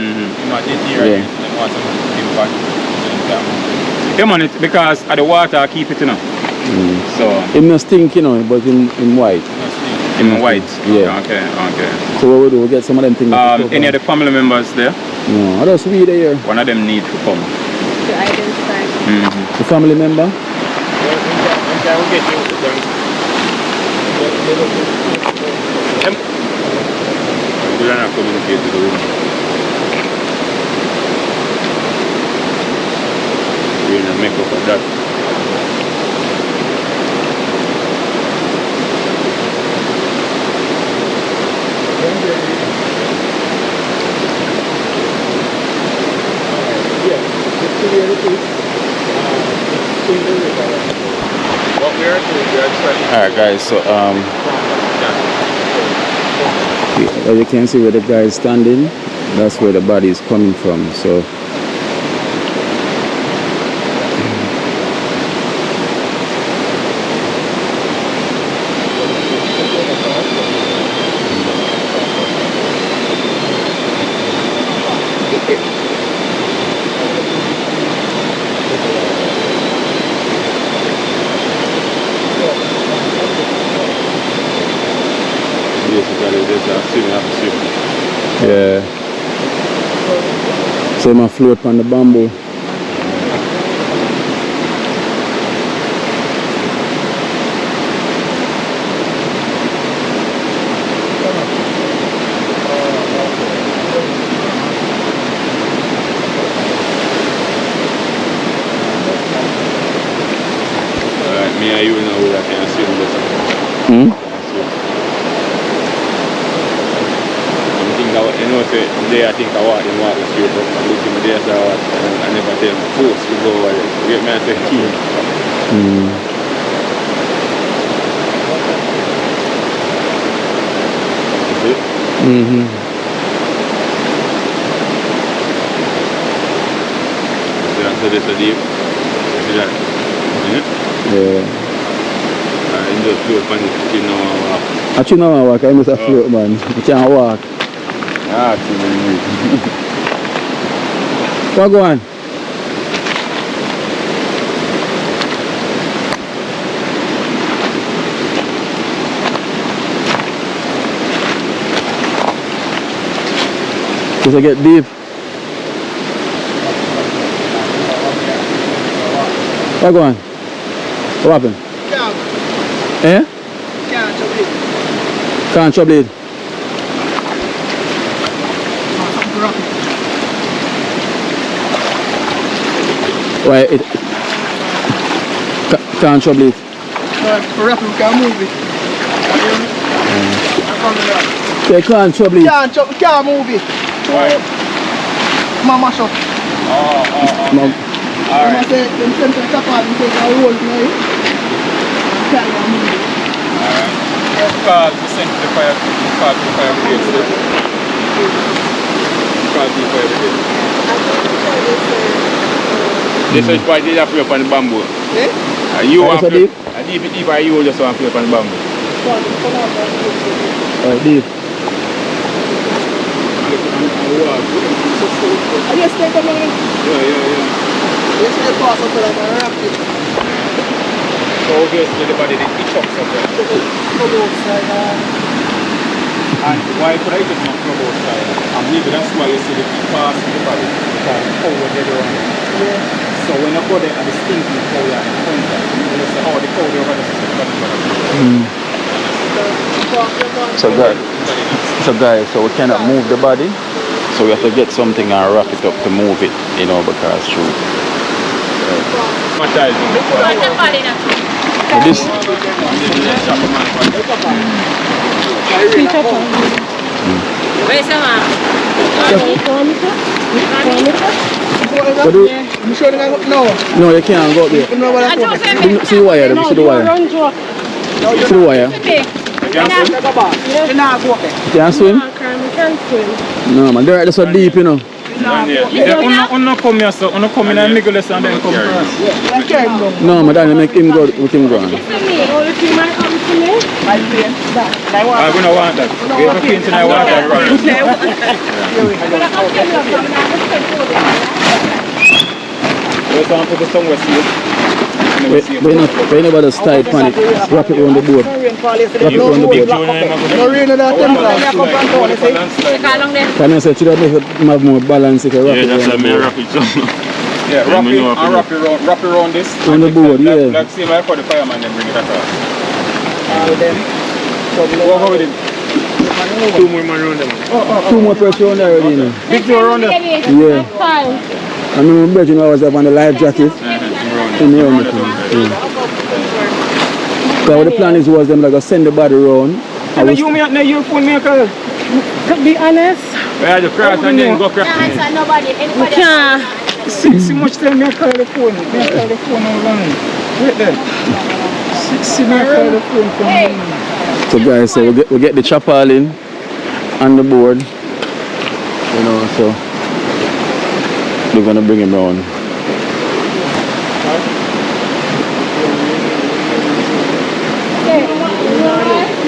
Yeah, man, because of the water keep it, you know. So it must stink, you know, but in white. In white. Yeah. Okay. So what we do? We get some of them things. Any of the family members there? No, I just we there. One of them need to come. To identify. The family member. We don't have to communicate with the room. We're going to make up of that. Alright guys, so as you can see where the guy is standing, that's where the body is coming from. So yeah. So I'm float on the bamboo. Me and you know where I can assume this. You know, today I think I walk in walk the street, but I look in the day I walk and I never tell them, force to go over there. You get me, I say, key. So this is deep. See that? Yeah. I just float on it, you know, I walk. Actually, no, I walk. I must have float, man. You can't walk. What go on? Because I get deep. What go on? What happened? Eh? Can't chop blade. Why it Can't trouble it. Rapper can't move it. They can't trouble it. Can't move it. Why? Mama shop. No. Alright. Say them send to the top and take a roll now. Can't move it. Call the send to the fire brigade. Call the fire brigade. They search party they have to play upon the bamboo. Eh? You Sorry, want so to deep? deep or you just want to play upon the bamboo? Alright, deep. I just take them in. Yeah. Just take pass up to like a rapid. So obviously everybody they itch up somewhere. Come outside. And why could I just not club outside? And maybe that's why you see the pass in the body. Because the cow was everywhere. Yeah. So when you go there and the stinking cow and the counter, you say, oh, the cow there over So guys, so we cannot move the body. So we have to get something and wrap it up to move it, you know, because true. This no, you can't go up there. See the wire, see the wire. See the wire. Can't swim? No man, they're so deep, you know. Uno come here, so uno come in and make less and then come across. No man, that make him go with him go on. I don't want that. We have a paint and I want that. There's some people somewhere see We never just tight on it. Wrap it around the board. Wrap it around the board. No rain in that temple. Can I say to that make it have more balance if you wrap it that's around the why I board? wrap it so. Yeah, wrap it around this. On the board, yeah. Like same like for the fireman then bring it across. Go over with him. 2 more man around them. 2 more pressure on there already, you know. Big two around there. Yeah. I remember Bridget when I was up on the life jacket. In the helmet. So the plan is was them like send the body around. You phone me a call. To be honest, We had to cross and then go cross. we can't. See much time me a call the phone. Me a call the phone online. Wait there. See me a call the phone from me. So guys, so we get the chopper in on the board. You know, so we're gonna bring him around.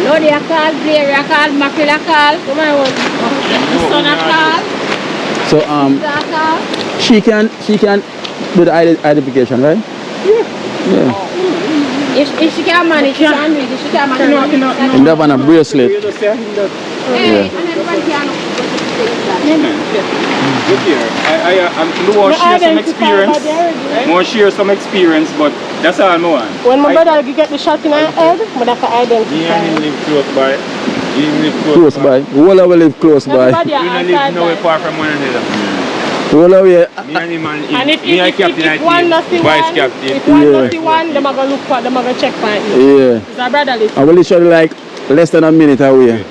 Lodi a call, Blair a call, Mackerel a call. Come on, son a call. So she can do the identification, right? Yeah. If she can manage, she can do it. She can manage. And they have on a bracelet. Hey, and everybody can. Look here, I'm more share some experience. More share some experience, but that's all I know. When my brother get the shot in her head, but have to identify. He only live close by. He live Close by. All of we live close by. Everybody We don't live nowhere far from one another. All of we. Me and him And if vice one does the one, captain. if one does the one, they're going to look for, they're going to check for it. Yeah. It's a brotherly. And we're literally like less than a minute away.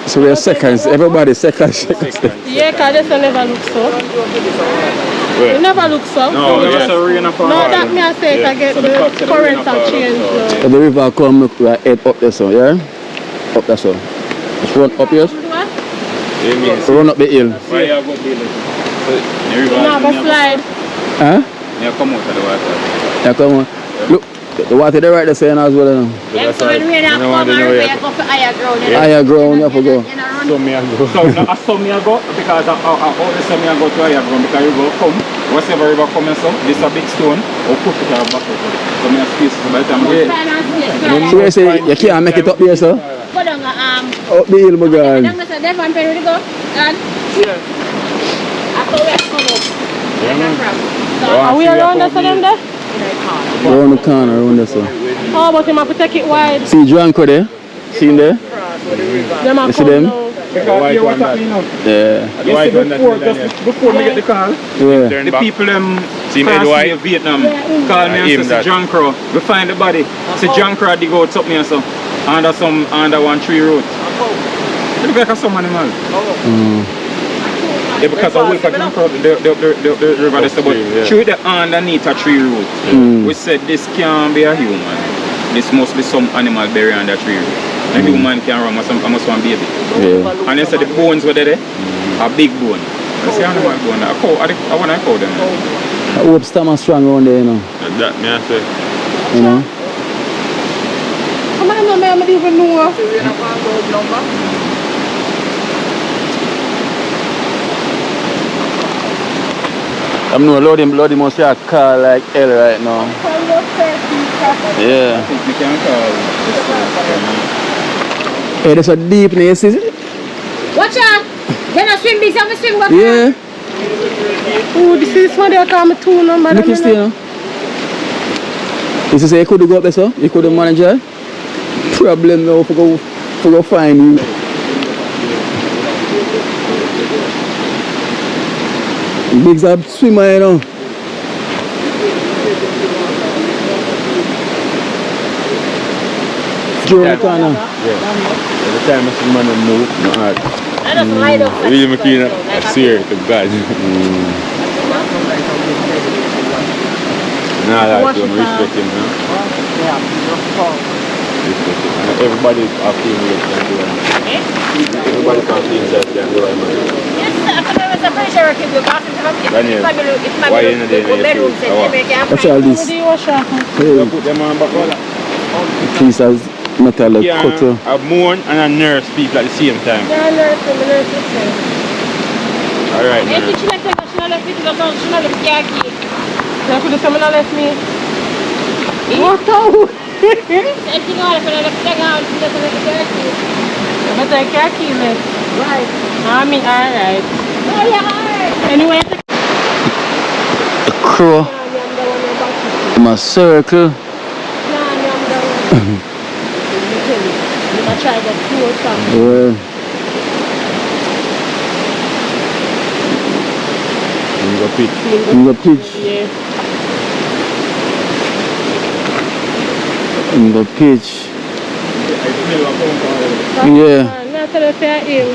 So we're seconds. Everybody seconds. Yeah, because this one never looks so. It never looks so. No, it was a rain of No, that me I say I get the current and change. So the river come look right head up there, so yeah? Up there, so. Just run up here. Run up the hill. Why you go build No, but slide. Huh? You come out of the water. Yeah, come on. Look, the water there right there saying as well. Then so when we come and we go for higher ground. Higher ground, you have to go. So me I go. So I saw me I go because I always saw me I go to higher ground because you go come. Whatever river come and so, this a big stone, or put it on back. So me a space so by the time I So you say you can't make it up here, sir? Go down Up the hill, my God. down the one penny to go. And after we come up. Are we around the side there? Around the corner, around there, sir. Oh, but you have to take it wide. See Dranko there? See him there? Them are You see come them? now. Because you what happened, you know. Yeah. You see before me get the call, Yeah. the people See me, past Edward? me Vietnam call me and say John Crow. We find the body. Say John Crow dig out something and so under one tree root. It look like some animal. Yeah, because I work at John Crow, the river is about through the underneath a tree root. We said this can't be a human. This must be some animal buried under tree root. A human can run almost one baby. Yeah. And they said the bones were there, a big bone. I say animal bone. A cow, I want to cow them. I hope stomach strong around there, you know. That me I say. You know? Come on, no man, I don't even know. I'm no Lord him must say a car like hell right now. Yeah. I think we can call. Hey, there's a deepness, is it? Watch out! Then I swim this, I swim back. Yeah. Oh, this is what they call me two number. Look, you still, you know. This is you could go up there, so? You could manage that? Problem now for go find you. Big's a swimmer, you know. During the corner. Every time I see man move, my heart. I just light up. Really make me I swear to God. Nah, like don't respect him, no? Everybody can feel it. Everybody can feel that can do it, man. Yes, I was a pressure keep you passing to Why you not there in your face? What's all this? You put them on back all. At least as metal like cut. A mourn and a nurse people at the same time. Yeah, nurse. Alright, Hey, nurse. she left khaki. They could have someone left me. What out? Anything else for the playground, she doesn't let khaki. But I can't kill it. Right. I mean, alright. Oh, yeah, alright. Anyway, The crow. My circle. I tried to pull some. Yeah. In the pitch. Yeah. In the pitch. Yeah. Not to the fair ill.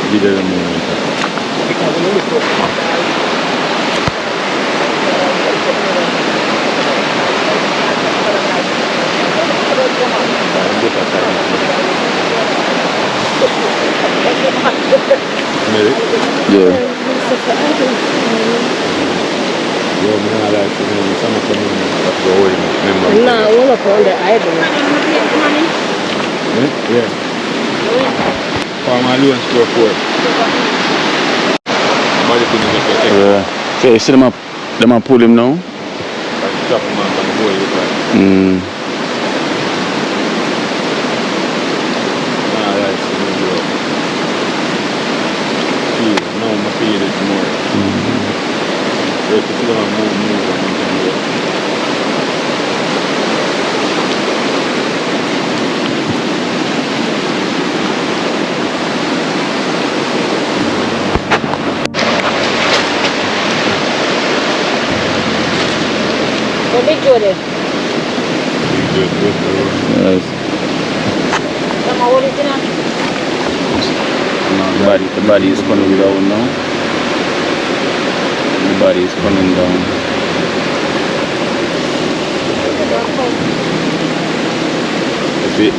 Video the moment. Maybe? Yeah. Yo, I'm not like someone coming up the whole member. Nah, all up on the idol. Yeah. For my loan score 4. Body couldn't get protected. Yeah. So you see them a pull him now? Drop him on the boy with that. Nah, that's no, I'm feel it more. If you don't move, What big Jordan? Yes. Come on, what is it now? The body is coming down now. The body is coming down. That's it.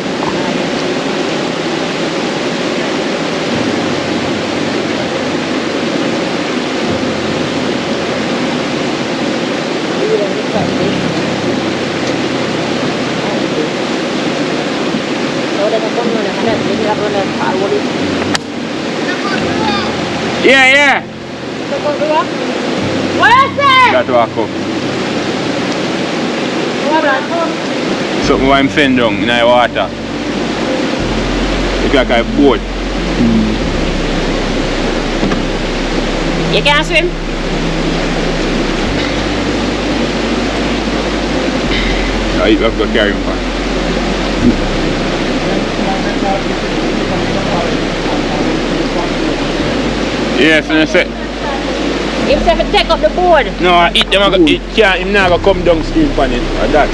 Yeah. What is it? Got to walk up. Something I'm sending down in the water. It's like a boat. You can't swim? You have to carry him on. Yes, and I said. If they take up the board. No, I eat them. It can't. Him not gonna come downstream on it. Or that.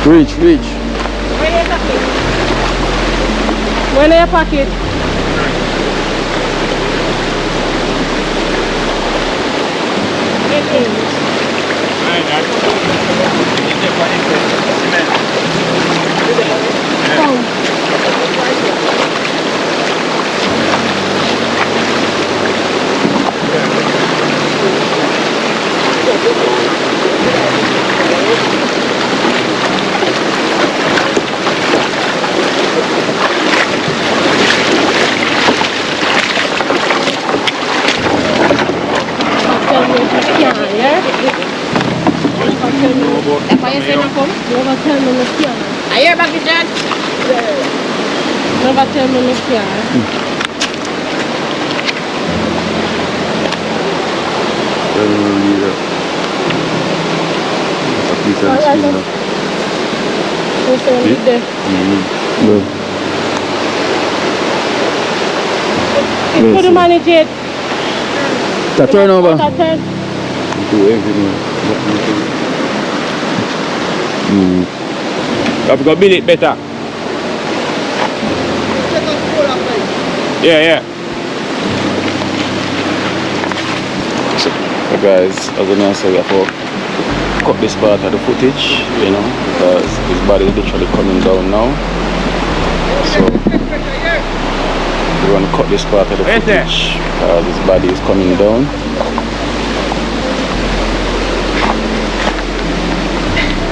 Reach. When are you pocket? I hear back the judge. Never tell me look here. You couldn't manage it. The turnover. Do everything. You have to go build it better. Yeah. So guys, as I say, we have to cut this part of the footage, you know, because his body is literally coming down now. So we're gonna cut this part of the footage because his body is coming down.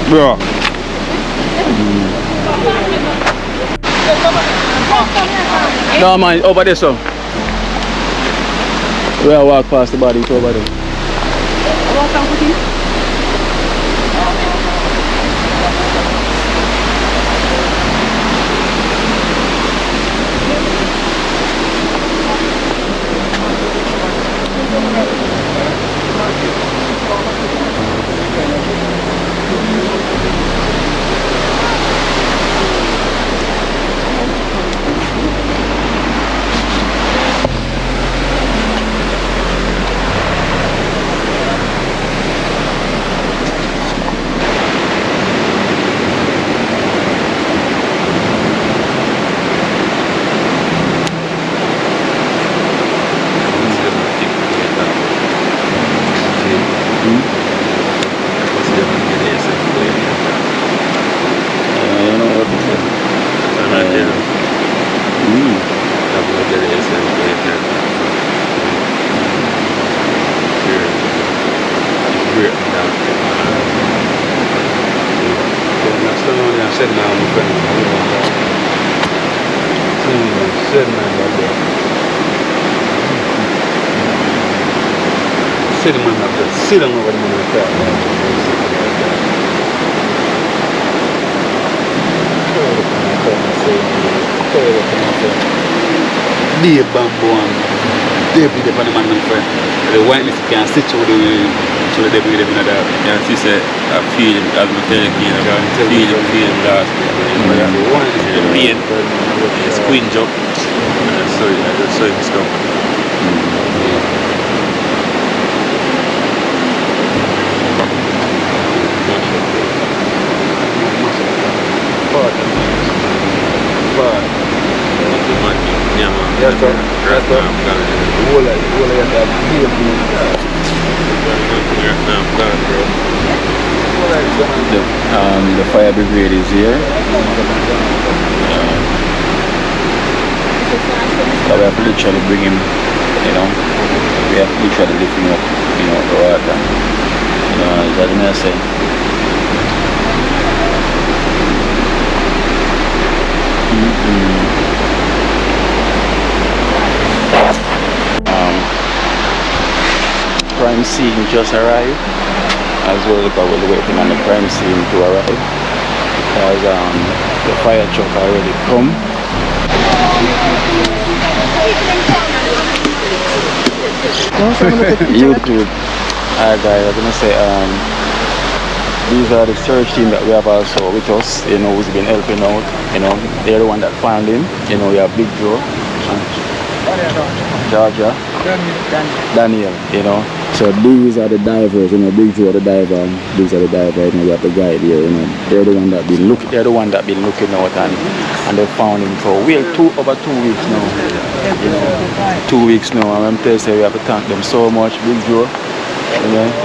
Bro. No man, over there so. We'll walk past the body, it's over there. Sit down over the money. The bamboo and David the man friend. The whiteness can sit to the David in that. Yeah, she said I feel as we tell you, feel last. The pain, the squinch up. I just saw him stuff. The fire brigade is here. So we have to literally bring him, you know, we have literally lifting up, the water. That's what I say. Crime scene just arrived as well, because we're waiting on the crime scene to arrive, because the fire truck already come. YouTube. Alright guys, I'm gonna say these are the search team that we have also with us, who's been helping out. They're the one that found him. We have Big Joe, Georgia, Daniel, So these are the divers, Big Joe the diver, these are the divers, we have the guide here, They're the one that been looking out, and they found him for over 2 weeks now. 2 weeks now, and I'm telling you, we have to thank them so much. Big Joe,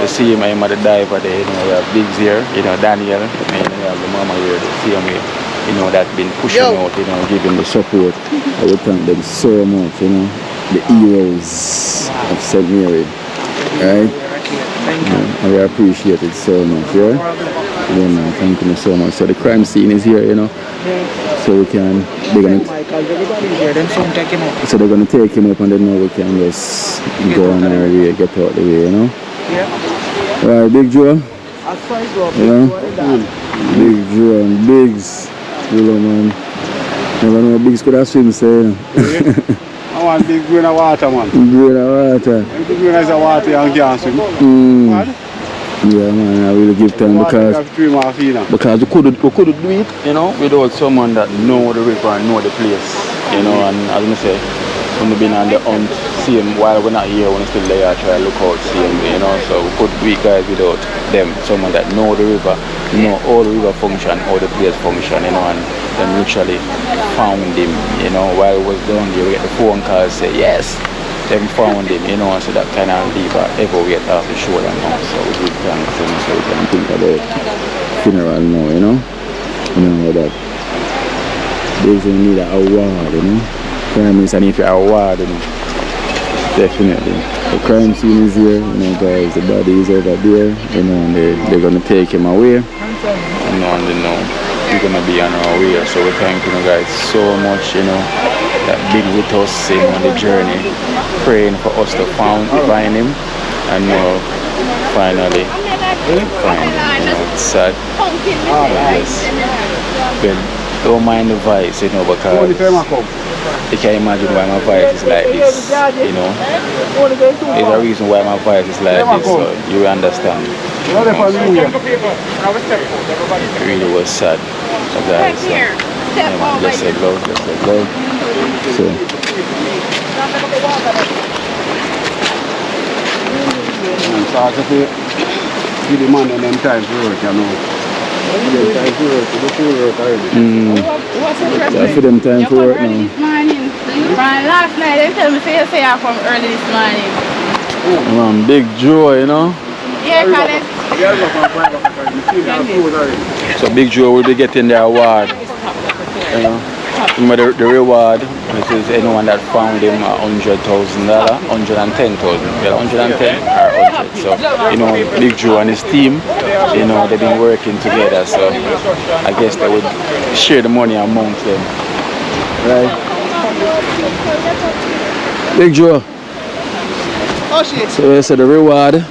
you see him, I'm the diver there, we have Biggs here, Daniel, and we have the mama here, see him here. That been pushing out, giving the support. I would thank them so much, the heroes of St. Mary, right? And we appreciate it so much, yeah? Yeah, man, thank you so much. So the crime scene is here, so they're gonna take him up, and then now we can just go on our way, get out the way, Yeah. Alright, Big Joe. Big Joe and Biggs. Man. Never know Biggs could have swim, say, I want big green of water, man. Green of water. Big green is a water and can't swim. Yeah, man, I will give them because we couldn't do it, without someone that know the river and know the place, and as I say, when we've been on the hunt, see him while we're not here, when we're still there, try to look out, see him, so we couldn't do it, guys, without them, someone that know the river, know all the river function, all the place function, and then literally found him, while he was down there, we get the phone call, say, yes, them found him, so that kind of leave ever wait off the shoulder now, so we give thanks, so we can think about funeral now, that there's a need an award, crime is an if you award, definitely. The crime scene is here, guys, the body is over there, and they're gonna take him away, and we're gonna be on our way. So we thank you guys so much, that been with us, on the journey, praying for us to find him, and finally find him. It's sad. But don't mind the voice, because you can imagine why my voice is like this, There's a reason why my voice is like this, so you will understand. It really was sad, guys. Blessed love. So. Give the man and them time to work, For them time for work now. Last night they tell me say I'm from early this morning. Big Joe, Yeah, So Big Joe will be getting the award. Remember the reward, which is anyone that found him $100,000, 110,000, 110 or 100. So Big Joe and his team, they've been working together. So I guess they would share the money amongst them, right? Big Joe. Oh shit. So the reward.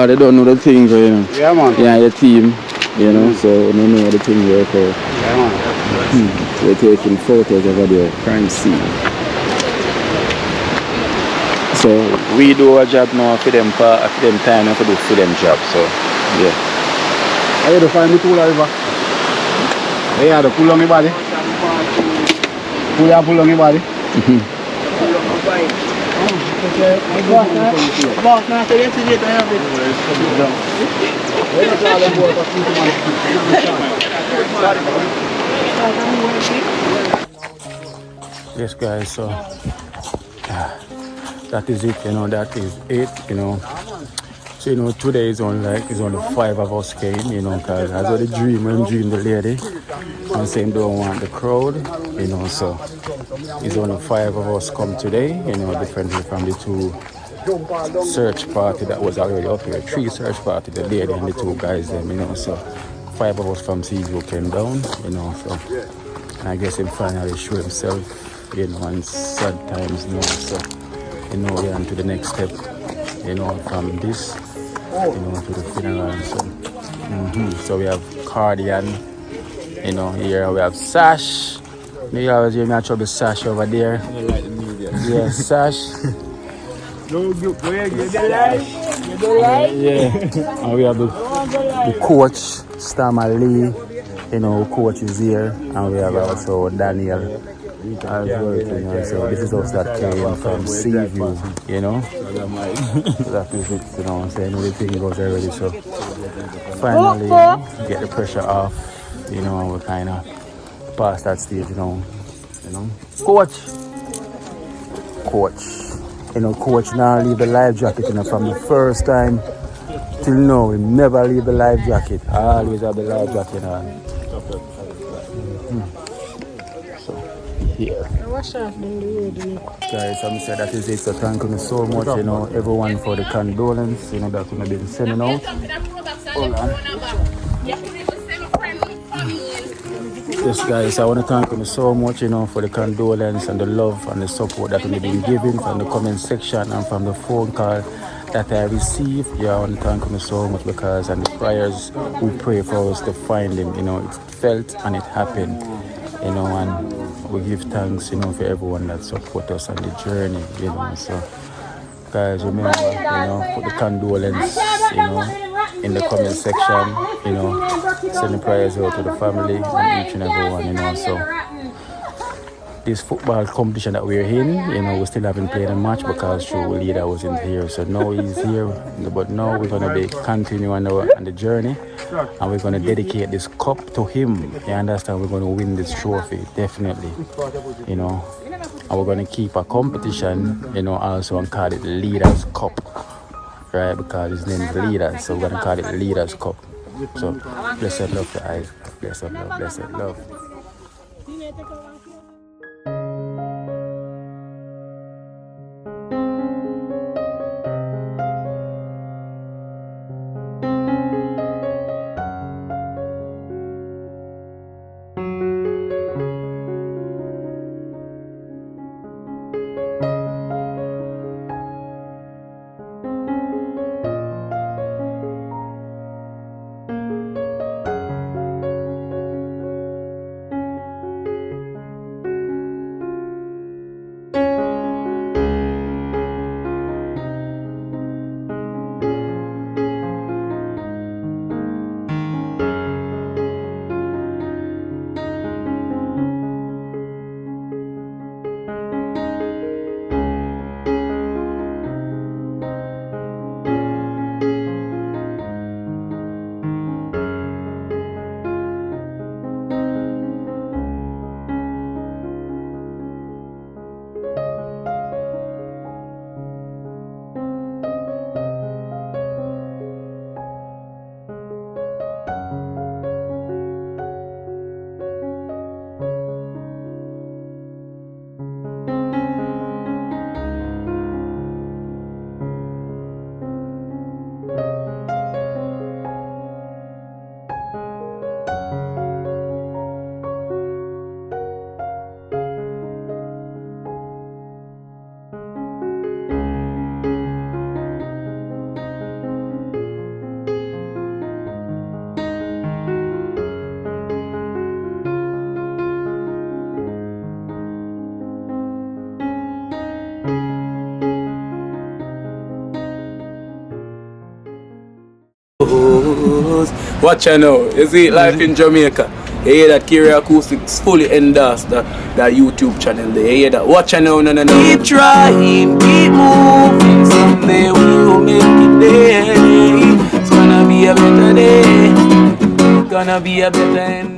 They don't know the things, Yeah, man. Yeah, your team. So we don't know the thing work out. Yeah, man. So we're taking photos over the crime scene. So we do our job now for them time and to do for them job. So yeah. I had to find the pool river. They had to pull on your body. Pull on your body. Yes, guys, so that is it, that is it, So, today is only 5 of us came, because I got a dream, when dream the lady, and saying don't want the crowd, so it's only 5 of us come today, you know, differently from the 2 search party that was already up here. 3 search party, the lady and the 2 guys them, you know, so 5 of us from Seaview came down, you know, so and I guess he finally showed himself, you know, and sad times now, so you know, we're on to the next step, you know, from this, you know, to the funeral, so so we have Cardian, you know, here we have Sash. You always hear me trouble Sash over there. Yeah, Sash. Yeah, and we have the coach, Stammer Lee, you know, coach is here, and we have also Daniel as well, you know, so this is us that came from Seaview, you know. That is it, you know, so everything goes already, so finally get the pressure off, you know, and we kind of past that stage, you know. Coach, you know, coach now leave the life jacket, you know, from the first time till now, we never leave the life jacket. I always have the life jacket on. So, here. Guys, I'm saying that is it, so thank you so much, you know, everyone for the condolence, you know, that we've been sending out. Hold on. Yes, guys, I want to thank you so much, you know, for the condolence and the love and the support that we've been given from the comment section and from the phone call that I received. Yeah, I want to thank you so much because and the prayers who pray for us to find him, you know, it felt and it happened, you know, and we give thanks, you know, for everyone that support us on the journey, you know. So, guys, remember, you know, put the condolence, you know, in the comment section, you know, send the prayers out to the family and each and every one, you know. So this football competition that we're in, you know, we still haven't played a match because our leader wasn't here. So now he's here, but now we're going to be continuing on the journey and we're going to dedicate this cup to him. You understand? We're going to win this trophy, definitely, you know. And we're going to keep a competition, you know, also and call it Leaders Cup. Right, because his name is Leaders, so we're gonna call it Leaders Cup. So, blessed love to eyes, blessed love, blessed love. Watch out now, you see life in Jamaica. You hear that Kiri Acoustics fully endorsed that YouTube channel there. You hear that? Watch out now, no. Keep trying, keep moving. Someday we will make it there. It's gonna be a better day. Gonna be a better end.